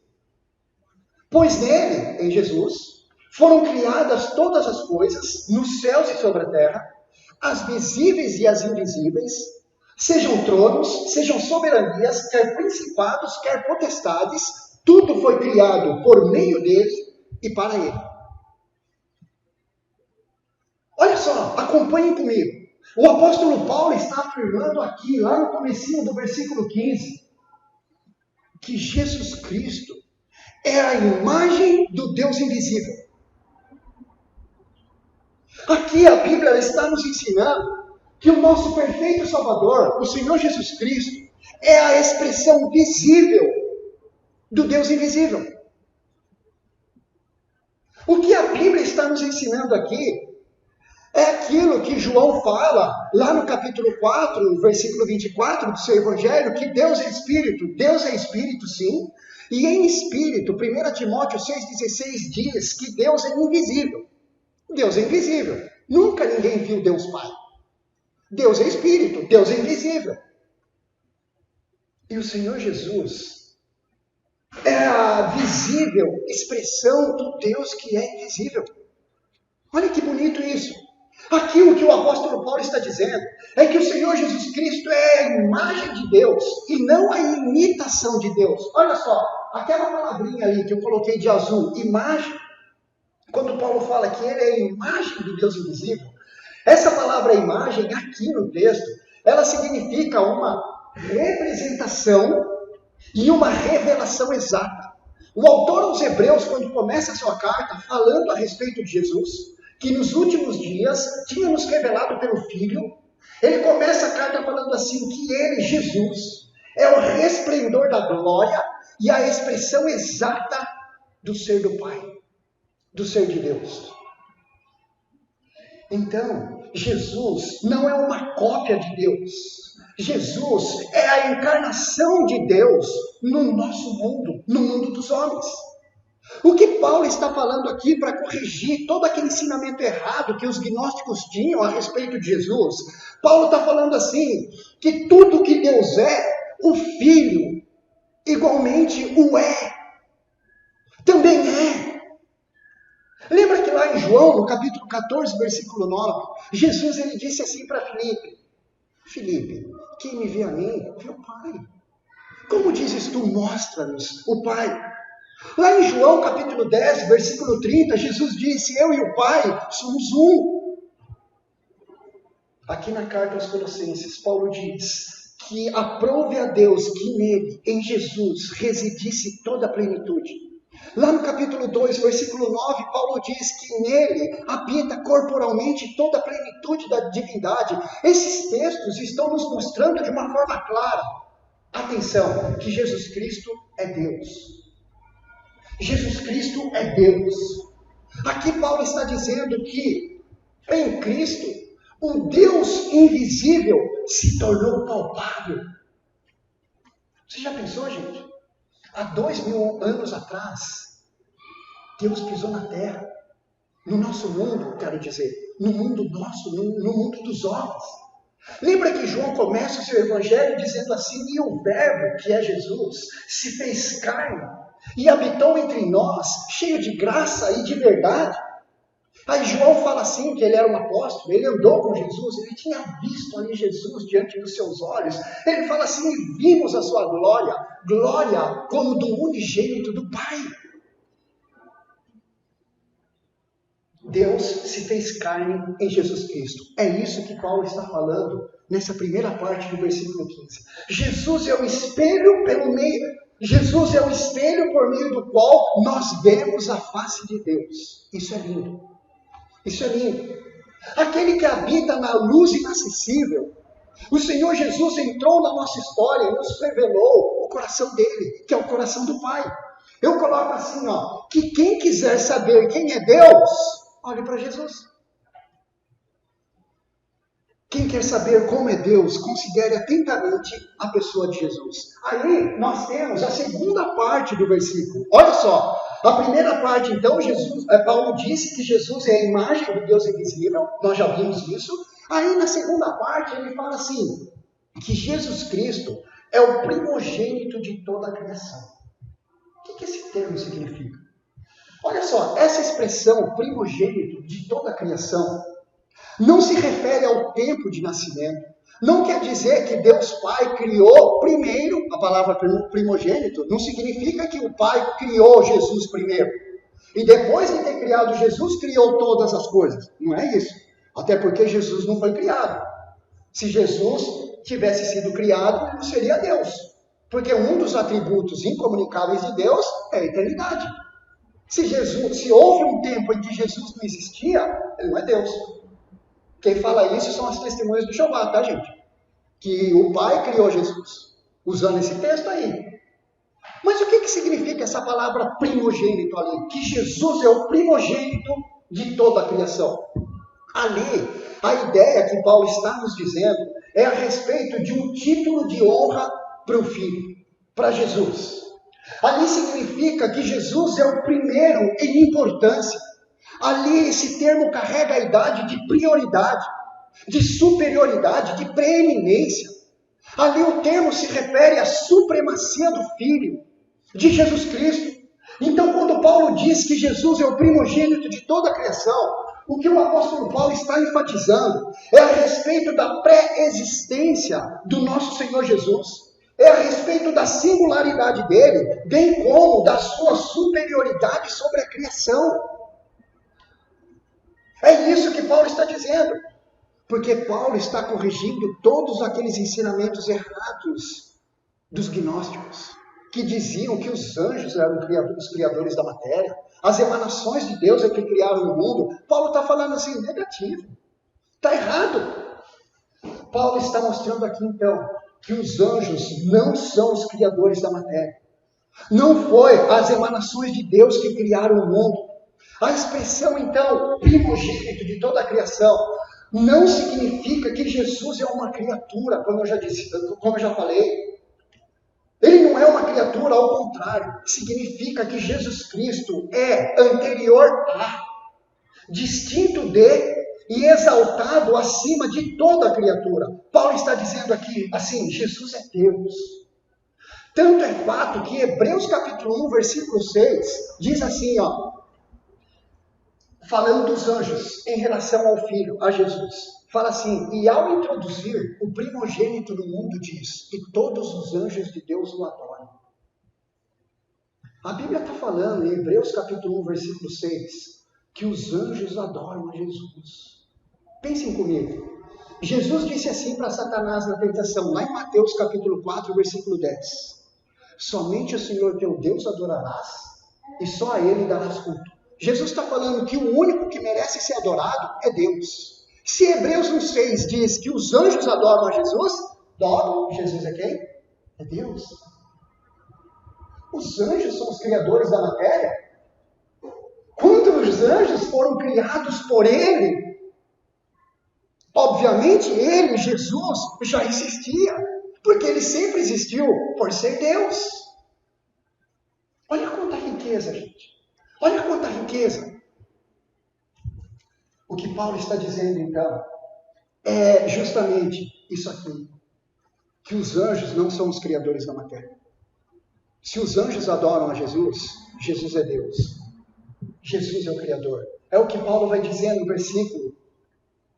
Pois nele, em Jesus, foram criadas todas as coisas, nos céus e sobre a terra, as visíveis e as invisíveis, sejam tronos, sejam soberanias, quer principados, quer potestades. Tudo foi criado por meio dele e para ele. Olha só, acompanhem comigo. O apóstolo Paulo está afirmando aqui, lá no comecinho do versículo 15, que Jesus Cristo é a imagem do Deus invisível. Aqui a Bíblia está nos ensinando que o nosso perfeito Salvador, o Senhor Jesus Cristo, é a expressão visível do Deus invisível. O que a Bíblia está nos ensinando aqui é aquilo que João fala lá no capítulo 4, versículo 24 do seu evangelho, que Deus é Espírito sim, e em Espírito, 1 Timóteo 6,16 diz que Deus é invisível. Deus é invisível. Nunca ninguém viu Deus Pai. Deus é Espírito, Deus é invisível. E o Senhor Jesus é a visível expressão do Deus que é invisível. Olha que bonito isso. Aqui o que o apóstolo Paulo está dizendo é que o Senhor Jesus Cristo é a imagem de Deus e não a imitação de Deus. Olha só, aquela palavrinha ali que eu coloquei de azul, imagem, quando Paulo fala que ele é a imagem do Deus invisível, essa palavra imagem aqui no texto, ela significa uma representação e uma revelação exata. O autor aos Hebreus, quando começa a sua carta falando a respeito de Jesus, que nos últimos dias tinha nos revelado pelo Filho, ele começa a carta falando assim, que ele, Jesus, é o resplendor da glória e a expressão exata do ser do Pai, do ser de Deus. Então, Jesus não é uma cópia de Deus. Jesus é a encarnação de Deus no nosso mundo, no mundo dos homens. O que Paulo está falando aqui para corrigir todo aquele ensinamento errado que os gnósticos tinham a respeito de Jesus, Paulo está falando assim, que tudo que Deus é, o Filho igualmente o é, também é. Lembra que lá em João, no capítulo 14, versículo 9, Jesus ele disse assim para Filipe, Filipe, quem me vê a mim, vê o Pai. Como dizes tu, mostra-nos o Pai. Lá em João capítulo 10, versículo 30, Jesus disse, eu e o Pai somos um. Aqui na carta aos Colossenses, Paulo diz que aprove a Deus que nele, em Jesus, residisse toda a plenitude. Lá no capítulo 2, versículo 9, Paulo diz que nele habita corporalmente toda a plenitude da divindade. Esses textos estão nos mostrando de uma forma clara, atenção, que Jesus Cristo é Deus. Jesus Cristo é Deus. Aqui Paulo está dizendo que em Cristo o Deus invisível se tornou palpável. Você já pensou, gente? Há 2000 anos atrás, Deus pisou na terra, no nosso mundo, quero dizer, no mundo nosso, no mundo dos homens. Lembra que João começa o seu evangelho dizendo assim, e o verbo, que é Jesus, se fez carne e habitou entre nós, cheio de graça e de verdade. Aí João fala assim, que ele era um apóstolo, ele andou com Jesus, ele tinha visto ali Jesus diante dos seus olhos. Ele fala assim, e vimos a sua glória, glória como do unigênito do Pai. Deus se fez carne em Jesus Cristo. É isso que Paulo está falando nessa primeira parte do versículo 15. Jesus é o espelho Jesus é o espelho por meio do qual nós vemos a face de Deus. Isso é lindo. Isso é lindo. Aquele que habita na luz inacessível. O Senhor Jesus entrou na nossa história e nos revelou o coração dele, que é o coração do Pai. Eu coloco assim, que quem quiser saber quem é Deus, olhe para Jesus. Quem quer saber como é Deus, considere atentamente a pessoa de Jesus. Aí nós temos a segunda parte do versículo. Olha só, a primeira parte, então, Paulo disse que Jesus é a imagem do Deus invisível, nós já vimos isso. Aí na segunda parte ele fala assim, que Jesus Cristo é o primogênito de toda a criação. O que esse termo significa? Olha só, essa expressão primogênito de toda a criação não se refere ao tempo de nascimento, Não quer dizer que Deus Pai criou primeiro, a palavra primogênito, não significa que o Pai criou Jesus primeiro. E depois de ter criado Jesus, criou todas as coisas. Não é isso. Até porque Jesus não foi criado. Se Jesus tivesse sido criado, ele não seria Deus. Porque um dos atributos incomunicáveis de Deus é a eternidade. Se houve um tempo em que Jesus não existia, ele não é Deus. Quem fala isso são as testemunhas do Jeová, tá, gente? Que o Pai criou Jesus, usando esse texto aí. Mas o que significa essa palavra primogênito ali? Que Jesus é o primogênito de toda a criação. Ali, a ideia que Paulo está nos dizendo é a respeito de um título de honra para o Filho, para Jesus. Ali significa que Jesus é o primeiro em importância. Ali esse termo carrega a idade de prioridade, de superioridade, de preeminência. Ali o termo se refere à supremacia do Filho, de Jesus Cristo. Então, quando Paulo diz que Jesus é o primogênito de toda a criação, o que o apóstolo Paulo está enfatizando é a respeito da pré-existência do nosso Senhor Jesus. É a respeito da singularidade dele, bem como da sua superioridade sobre a criação. É isso que Paulo está dizendo. Porque Paulo está corrigindo todos aqueles ensinamentos errados dos gnósticos, que diziam que os anjos eram os criadores da matéria, as emanações de Deus é que criaram o mundo. Paulo está falando assim, negativo. Está errado. Paulo está mostrando aqui então que os anjos não são os criadores da matéria. Não foi as emanações de Deus que criaram o mundo. A expressão então, primogênito de toda a criação, não significa que Jesus é uma criatura, como eu já falei. Ele não é uma criatura, ao contrário. Significa que Jesus Cristo é anterior a, distinto de e exaltado acima de toda a criatura. Paulo está dizendo aqui, assim, Jesus é Deus. Tanto é fato que Hebreus capítulo 1, versículo 6, diz assim, falando dos anjos em relação ao Filho, a Jesus. Fala assim, e ao introduzir o primogênito no mundo diz, e todos os anjos de Deus o adoram. A Bíblia está falando em Hebreus capítulo 1, versículo 6, que os anjos adoram a Jesus. Pensem comigo. Jesus disse assim para Satanás na tentação, lá em Mateus capítulo 4, versículo 10. Somente o Senhor teu Deus adorarás, e só a Ele darás culto. Jesus está falando que o único que merece ser adorado é Deus. Se Hebreus 1,6 diz que os anjos adoram a Jesus, logo, Jesus é quem? É Deus. Os anjos são os criadores da matéria. Quando os anjos foram criados por Ele, obviamente Ele, Jesus, já existia, porque Ele sempre existiu por ser Deus. Olha quanta riqueza, gente. Olha quanta riqueza. O que Paulo está dizendo, então, é justamente isso aqui. Que os anjos não são os criadores da matéria. Se os anjos adoram a Jesus, Jesus é Deus. Jesus é o Criador. É o que Paulo vai dizer no versículo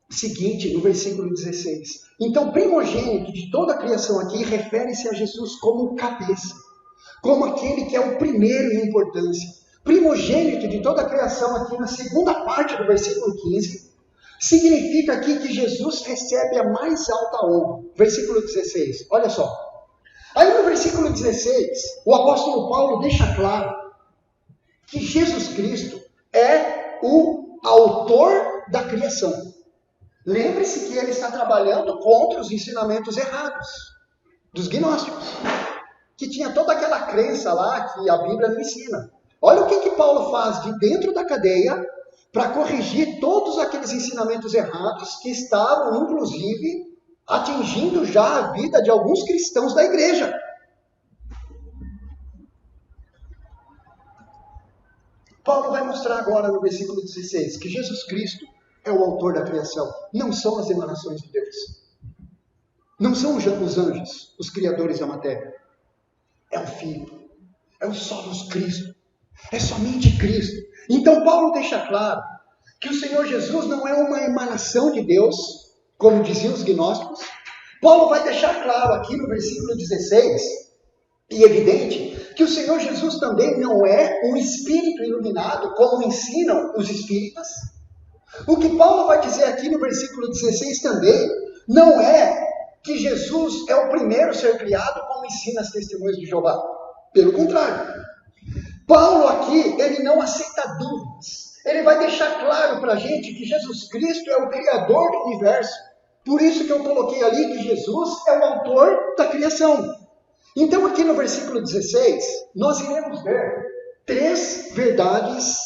seguinte, no versículo 16. Então, primogênito de toda a criação aqui refere-se a Jesus como cabeça, como aquele que é o primeiro em importância. Primogênito de toda a criação aqui na segunda parte do versículo 15, significa aqui que Jesus recebe a mais alta honra. Versículo 16, olha só. Aí no versículo 16, o apóstolo Paulo deixa claro que Jesus Cristo é o autor da criação. Lembre-se que ele está trabalhando contra os ensinamentos errados dos gnósticos, que tinha toda aquela crença lá que a Bíblia não ensina. Olha o que Paulo faz de dentro da cadeia para corrigir todos aqueles ensinamentos errados que estavam, inclusive, atingindo já a vida de alguns cristãos da igreja. Paulo vai mostrar agora no versículo 16 que Jesus Cristo é o autor da criação. Não são as emanações de Deus. Não são os anjos, os criadores da matéria. É o Filho. É o solos Cristo. É somente Cristo. Então Paulo deixa claro que o Senhor Jesus não é uma emanação de Deus, como diziam os gnósticos, Paulo vai deixar claro aqui no versículo 16, e evidente, que o Senhor Jesus também não é um espírito iluminado, como ensinam os espíritas. O que Paulo vai dizer aqui no versículo 16 também, não é que Jesus é o primeiro a ser criado, como ensina as testemunhas de Jeová. Pelo contrário, Paulo aqui, ele não aceita dúvidas. Ele vai deixar claro para a gente que Jesus Cristo é o Criador do universo. Por isso que eu coloquei ali que Jesus é o autor da criação. Então aqui no versículo 16, nós iremos ver 3 verdades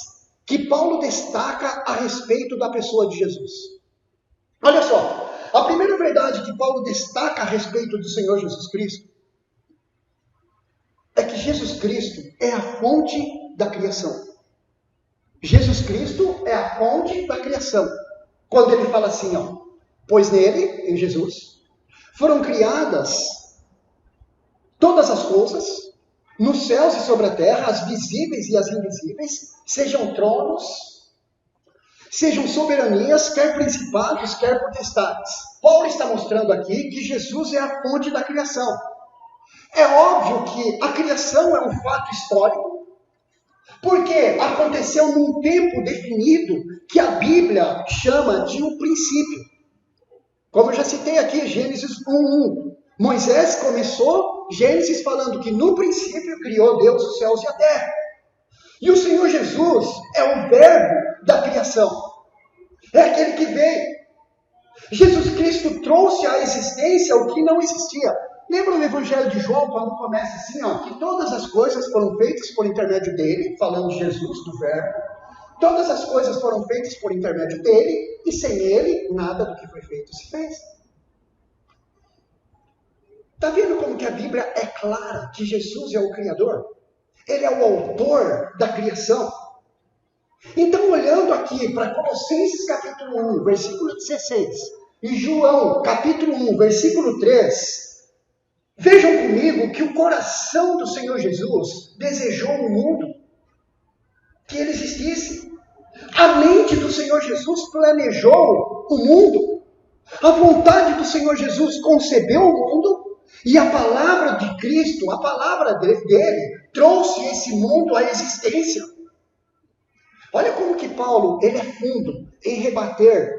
que Paulo destaca a respeito da pessoa de Jesus. Olha só, a primeira verdade que Paulo destaca a respeito do Senhor Jesus Cristo é que Jesus Cristo é a fonte da criação. Jesus Cristo é a fonte da criação. Quando ele fala assim, pois nele, em Jesus, foram criadas todas as coisas, nos céus e sobre a terra, as visíveis e as invisíveis, sejam tronos, sejam soberanias, quer principados, quer potestades. Paulo está mostrando aqui que Jesus é a fonte da criação. É óbvio que a criação é um fato histórico, porque aconteceu num tempo definido que a Bíblia chama de um princípio. Como eu já citei aqui, Gênesis 1:1. Moisés começou Gênesis falando que no princípio criou Deus os céus e a terra. E o Senhor Jesus é o verbo da criação. É aquele que veio. Jesus Cristo trouxe à existência o que não existia. Lembra no Evangelho de João, quando começa assim, que todas as coisas foram feitas por intermédio dele, falando de Jesus, do verbo. Todas as coisas foram feitas por intermédio dele, e sem ele, nada do que foi feito se fez. Está vendo como que a Bíblia é clara que Jesus é o Criador? Ele é o autor da criação. Então, olhando aqui para Colossenses capítulo 1, versículo 16, e João capítulo 1, versículo 3, vejam comigo que o coração do Senhor Jesus desejou um mundo que ele existisse. A mente do Senhor Jesus planejou o mundo. A vontade do Senhor Jesus concebeu o mundo. E a palavra de Cristo, a palavra dele, trouxe esse mundo à existência. Olha como que Paulo, ele é fundo em rebater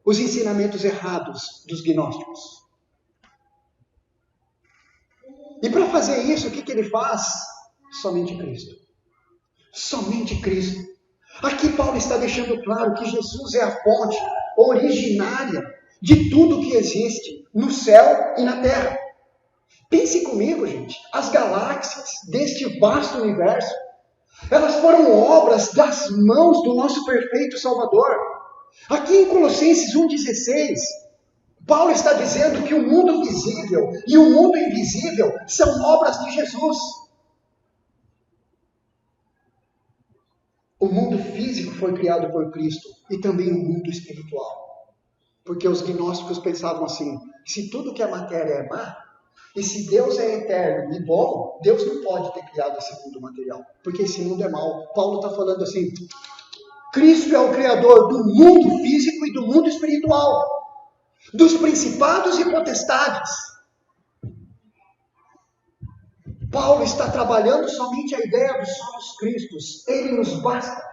os ensinamentos errados dos gnósticos. E para fazer isso, o que ele faz? Somente Cristo. Somente Cristo. Aqui Paulo está deixando claro que Jesus é a fonte originária de tudo que existe no céu e na terra. Pense comigo, gente, as galáxias deste vasto universo, elas foram obras das mãos do nosso perfeito Salvador. Aqui em Colossenses 1,16, Paulo está dizendo que o mundo visível e o mundo invisível são obras de Jesus. O mundo físico foi criado por Cristo e também o mundo espiritual. Porque os gnósticos pensavam assim, se tudo que é matéria é má, e se Deus é eterno e bom, Deus não pode ter criado esse mundo material, porque esse mundo é mau. Paulo está falando assim, Cristo é o Criador do mundo físico e do mundo espiritual, dos principados e potestades. Paulo está trabalhando somente a ideia dos somos Cristos, ele nos basta.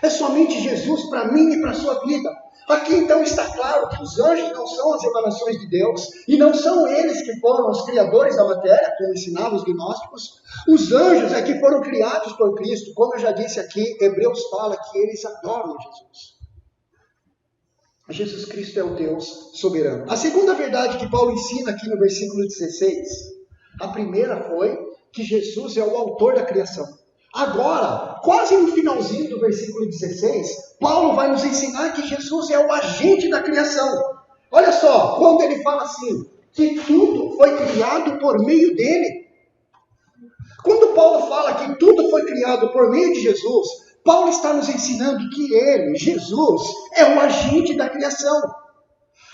É somente Jesus para mim e para a sua vida. Aqui então está claro que os anjos não são as emanações de Deus, e não são eles que foram os criadores da matéria, como ensinavam os gnósticos. Os anjos é que foram criados por Cristo. Como eu já disse aqui, Hebreus fala que eles adoram Jesus. Jesus Cristo é o Deus soberano. A segunda verdade que Paulo ensina aqui no versículo 16, a primeira foi que Jesus é o autor da criação. Agora, quase no finalzinho do versículo 16, Paulo vai nos ensinar que Jesus é o agente da criação. Olha só, quando ele fala assim, que tudo foi criado por meio dele. Quando Paulo fala que tudo foi criado por meio de Jesus, Paulo está nos ensinando que ele, Jesus, é o agente da criação.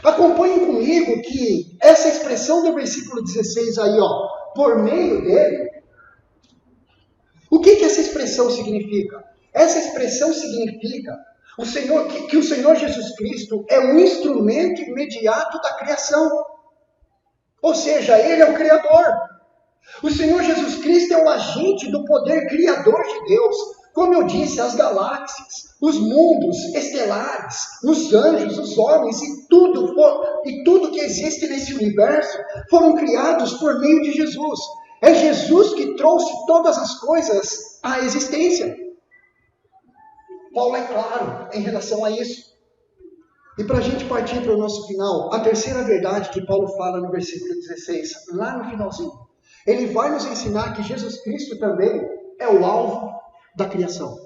Acompanhem comigo que essa expressão do versículo 16 aí, por meio dele, o que essa expressão significa? Essa expressão significa que o Senhor Jesus Cristo é um instrumento imediato da criação. Ou seja, ele é o Criador. O Senhor Jesus Cristo é o agente do poder criador de Deus. Como eu disse, as galáxias, os mundos estelares, os anjos, os homens e tudo que existe nesse universo foram criados por meio de Jesus. É Jesus que trouxe todas as coisas à existência. Paulo é claro em relação a isso. E para a gente partir para o nosso final, a terceira verdade que Paulo fala no versículo 16, lá no finalzinho, ele vai nos ensinar que Jesus Cristo também é o alvo da criação.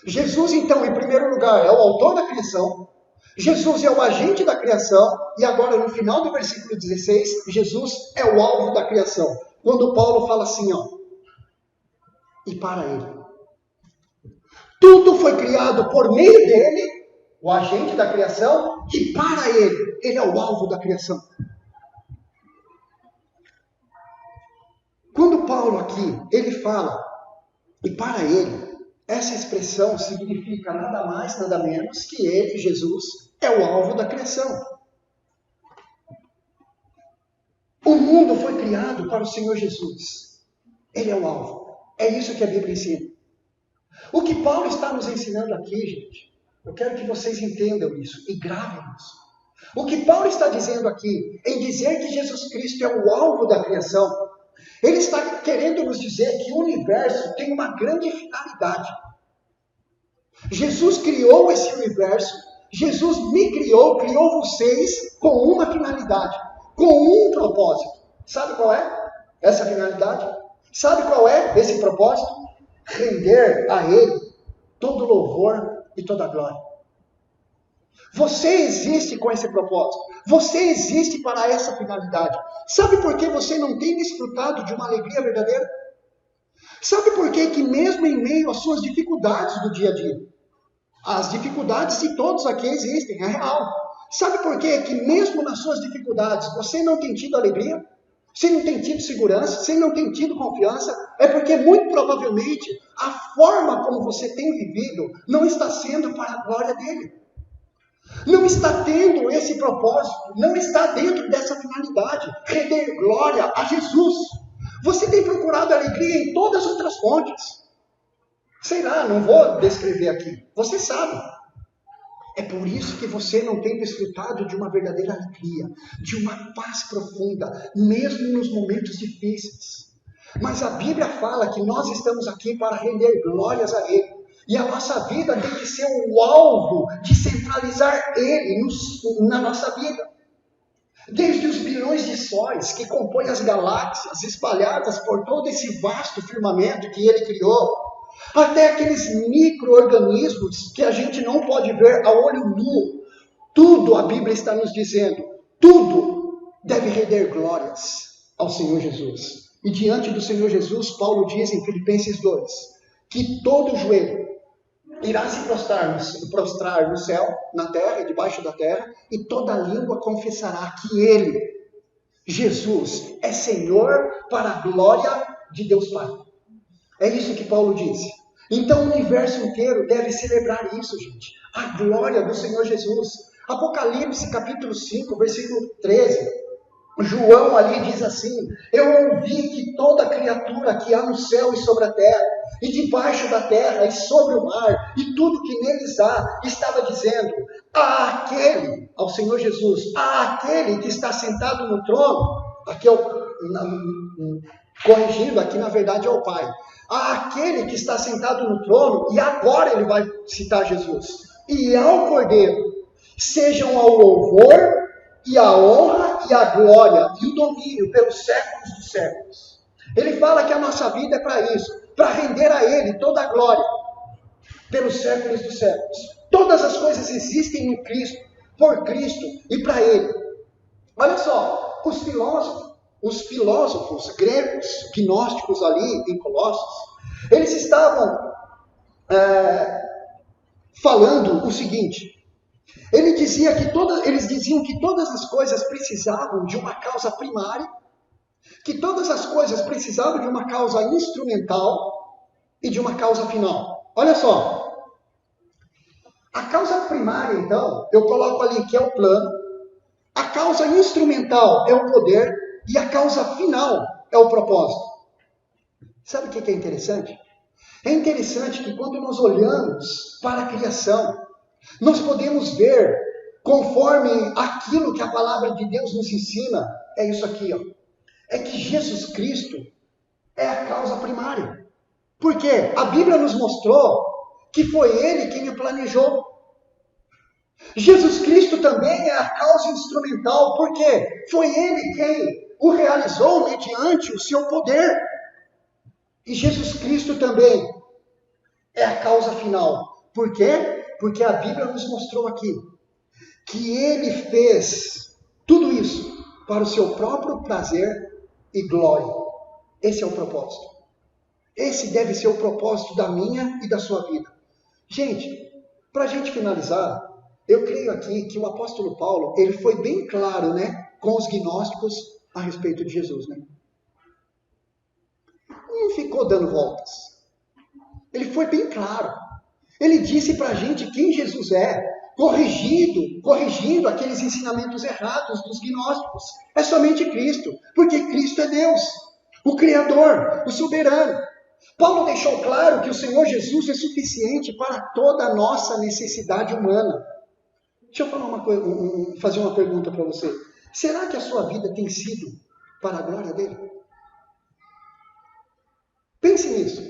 Jesus, então, em primeiro lugar, é o autor da criação. Jesus é o agente da criação. E agora, no final do versículo 16, Jesus é o alvo da criação. Quando Paulo fala assim, ó, e para ele. Tudo foi criado por meio dele, o agente da criação, e para ele. Ele é o alvo da criação. Quando Paulo aqui, ele fala, e para ele, essa expressão significa nada mais, nada menos que ele, Jesus, é o alvo da criação. O mundo foi criado para o Senhor Jesus. Ele é o alvo. É isso que a Bíblia ensina. O que Paulo está nos ensinando aqui, gente, eu quero que vocês entendam isso e gravem isso. O que Paulo está dizendo aqui, em dizer que Jesus Cristo é o alvo da criação, ele está querendo nos dizer que o universo tem uma grande finalidade. Jesus criou esse universo, Jesus me criou vocês com uma finalidade, com um propósito. Sabe qual é essa finalidade? Sabe qual é esse propósito? Render a Ele todo louvor e toda glória. Você existe com esse propósito. Você existe para essa finalidade. Sabe por que você não tem desfrutado de uma alegria verdadeira? Sabe por que mesmo em meio às suas dificuldades do dia a dia, as dificuldades de todos aqui existem, é real. Sabe por que mesmo nas suas dificuldades você não tem tido alegria? Você não tem tido segurança? Você não tem tido confiança? É porque muito provavelmente a forma como você tem vivido não está sendo para a glória dele. Não está tendo esse propósito, não está dentro dessa finalidade, render glória a Jesus. Você tem procurado alegria em todas as outras fontes. Sei lá, não vou descrever aqui. Você sabe. É por isso que você não tem desfrutado de uma verdadeira alegria, de uma paz profunda, mesmo nos momentos difíceis. Mas a Bíblia fala que nós estamos aqui para render glórias a Ele. E a nossa vida tem que ser o alvo de centralizar Ele na nossa vida. Desde os bilhões de sóis que compõem as galáxias espalhadas por todo esse vasto firmamento que Ele criou, até aqueles micro-organismos que a gente não pode ver a olho nu. Tudo a Bíblia está nos dizendo, tudo deve render glórias ao Senhor Jesus. E diante do Senhor Jesus, Paulo diz em Filipenses 2, que todo joelho irá se prostrar no céu, na terra e debaixo da terra, e toda língua confessará que Ele, Jesus, é Senhor para a glória de Deus Pai. É isso que Paulo disse. Então o universo inteiro deve celebrar isso, gente. A glória do Senhor Jesus. Apocalipse capítulo 5, versículo 13. João ali diz assim, eu ouvi que toda criatura que há no céu e sobre a terra, e debaixo da terra e sobre o mar, e tudo que neles há, estava dizendo, ao Senhor Jesus, àquele que está sentado no trono, aqui corrigindo, aqui na verdade é o Pai, àquele que está sentado no trono, e agora ele vai citar Jesus, e ao Cordeiro, sejam ao louvor, e a honra, e a glória, e o domínio pelos séculos dos séculos. Ele fala que a nossa vida é para isso, para render a Ele toda a glória, pelos séculos dos séculos. Todas as coisas existem no Cristo, por Cristo e para Ele. Olha só, os filósofos gregos, gnósticos ali em Colossos, eles estavam falando o seguinte, eles diziam que todas as coisas precisavam de uma causa primária, que todas as coisas precisavam de uma causa instrumental e de uma causa final. Olha só, a causa primária, então, eu coloco ali que é o plano, A causa instrumental é o poder e a causa final é o propósito. Sabe o que é interessante? É interessante que quando nós olhamos para a criação, nós podemos ver, conforme aquilo que a palavra de Deus nos ensina, é isso aqui, ó. É que Jesus Cristo é a causa primária. Porque a Bíblia nos mostrou que foi Ele quem o planejou. Jesus Cristo também é a causa instrumental, porque foi Ele quem o realizou mediante o seu poder. E Jesus Cristo também é a causa final. Por quê? Porque a Bíblia nos mostrou aqui que Ele fez tudo isso para o seu próprio prazer e glória. Esse é o propósito. Esse deve ser o propósito da minha e da sua vida. Gente, para a gente finalizar, eu creio aqui que o apóstolo Paulo, ele foi bem claro, né, com os gnósticos a respeito de Jesus, né? Não ficou dando voltas. Ele foi bem claro. Ele disse para a gente quem Jesus é, corrigindo aqueles ensinamentos errados dos gnósticos. É somente Cristo, porque Cristo é Deus, o Criador, o soberano. Paulo deixou claro que o Senhor Jesus é suficiente para toda a nossa necessidade humana. Deixa eu falar fazer uma pergunta para você. Será que a sua vida tem sido para a glória dele? Pense nisso.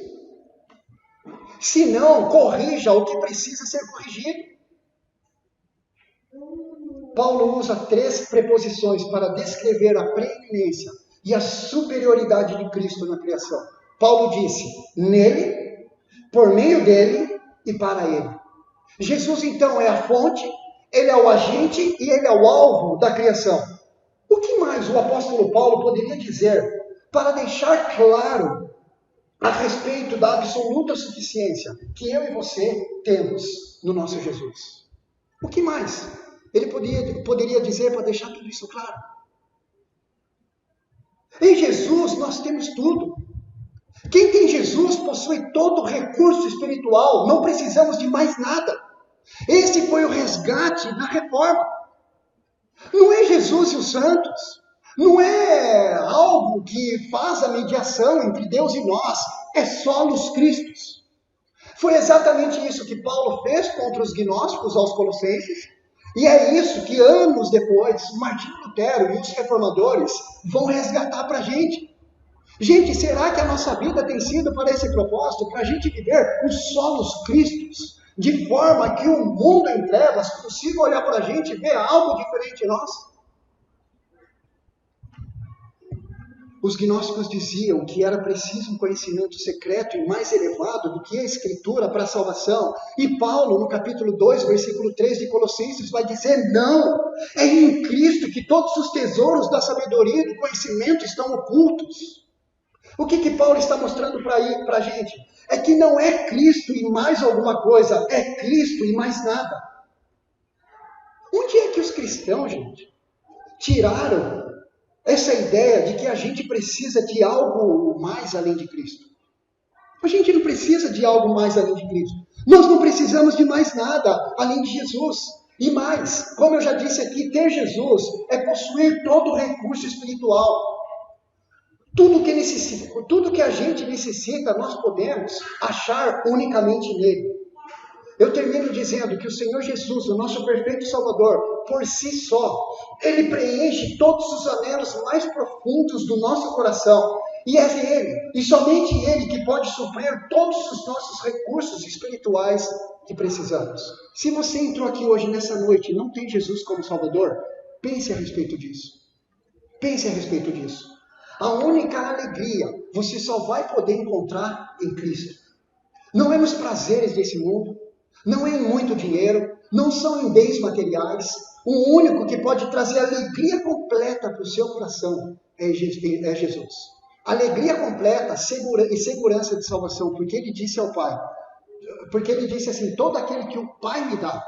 Se não, corrija o que precisa ser corrigido. Paulo usa 3 preposições para descrever a preeminência e a superioridade de Cristo na criação. Paulo disse, nele, por meio dele e para ele. Jesus, então, é a fonte, ele é o agente e ele é o alvo da criação. O que mais o apóstolo Paulo poderia dizer para deixar claro a respeito da absoluta suficiência que eu e você temos no nosso Jesus? O que mais ele poderia dizer para deixar tudo isso claro? Em Jesus nós temos tudo. Quem tem Jesus possui todo o recurso espiritual, não precisamos de mais nada. Esse foi o resgate da reforma. Não é Jesus e os santos, não é algo que faz a mediação entre Deus e nós, é solos Cristos. Foi exatamente isso que Paulo fez contra os gnósticos aos Colossenses, e é isso que anos depois, Martinho Lutero e os reformadores vão resgatar para a gente. Gente, será que a nossa vida tem sido para esse propósito? Para a gente viver os solos Cristos, de forma que o mundo em trevas consiga olhar para a gente e ver algo diferente em nós? Os gnósticos diziam que era preciso um conhecimento secreto e mais elevado do que a Escritura para a salvação. E Paulo, no capítulo 2, versículo 3 de Colossenses, vai dizer, não, é em Cristo que todos os tesouros da sabedoria e do conhecimento estão ocultos. O que Paulo está mostrando para a gente? É que não é Cristo e mais alguma coisa, é Cristo e mais nada. Onde é que os cristãos, gente, tiraram essa ideia de que a gente precisa de algo mais além de Cristo? A gente não precisa de algo mais além de Cristo. Nós não precisamos de mais nada além de Jesus. E mais, como eu já disse aqui, ter Jesus é possuir todo o recurso espiritual. Tudo que a gente necessita, nós podemos achar unicamente nele. Eu termino dizendo que o Senhor Jesus, o nosso perfeito Salvador, por si só, ele preenche todos os anelos mais profundos do nosso coração. E é ele, e somente ele, que pode suprir todos os nossos recursos espirituais que precisamos. Se você entrou aqui hoje, nessa noite, e não tem Jesus como Salvador, pense a respeito disso. Pense a respeito disso. A única alegria você só vai poder encontrar em Cristo. Não é nos prazeres desse mundo, não é em muito dinheiro, não são em bens materiais. O único que pode trazer alegria completa para o seu coração é Jesus. Alegria completa e segurança de salvação, porque ele disse ao Pai, porque ele disse assim, todo aquele que o Pai me dá,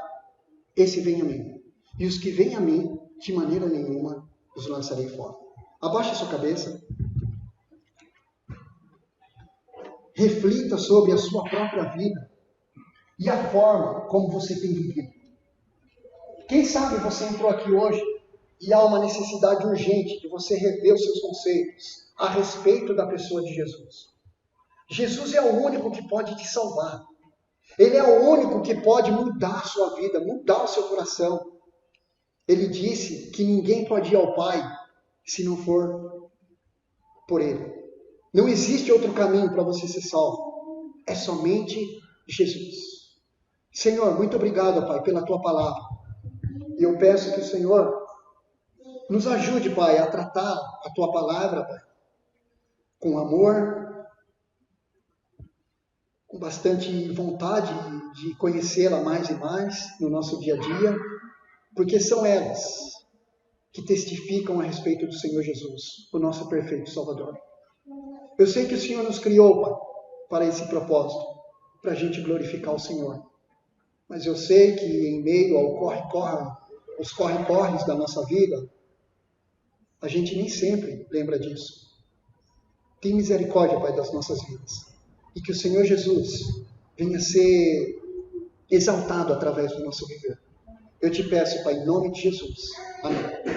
esse vem a mim. E os que vêm a mim, de maneira nenhuma, os lançarei fora. Abaixe sua cabeça. Reflita sobre a sua própria vida e a forma como você tem vivido. Quem sabe você entrou aqui hoje E há uma necessidade urgente de você rever os seus conceitos a respeito da pessoa de Jesus. Jesus é o único que pode te salvar. Ele é o único que pode mudar a sua vida, mudar o seu coração. Ele disse que ninguém pode ir ao Pai se não for por Ele. Não existe outro caminho para você ser salvo. É somente Jesus. Senhor, muito obrigado, Pai, pela Tua palavra. E eu peço que o Senhor nos ajude, Pai, a tratar a Tua palavra, Pai, com amor, com bastante vontade de conhecê-la mais e mais no nosso dia a dia, porque são elas que testificam a respeito do Senhor Jesus, o nosso perfeito Salvador. Eu sei que o Senhor nos criou, Pai, para esse propósito, para a gente glorificar o Senhor. Mas eu sei que em meio ao os corre-corres da nossa vida, a gente nem sempre lembra disso. Tem misericórdia, Pai, das nossas vidas. E que o Senhor Jesus venha ser exaltado através do nosso viver. Eu te peço, Pai, em nome de Jesus. Amém.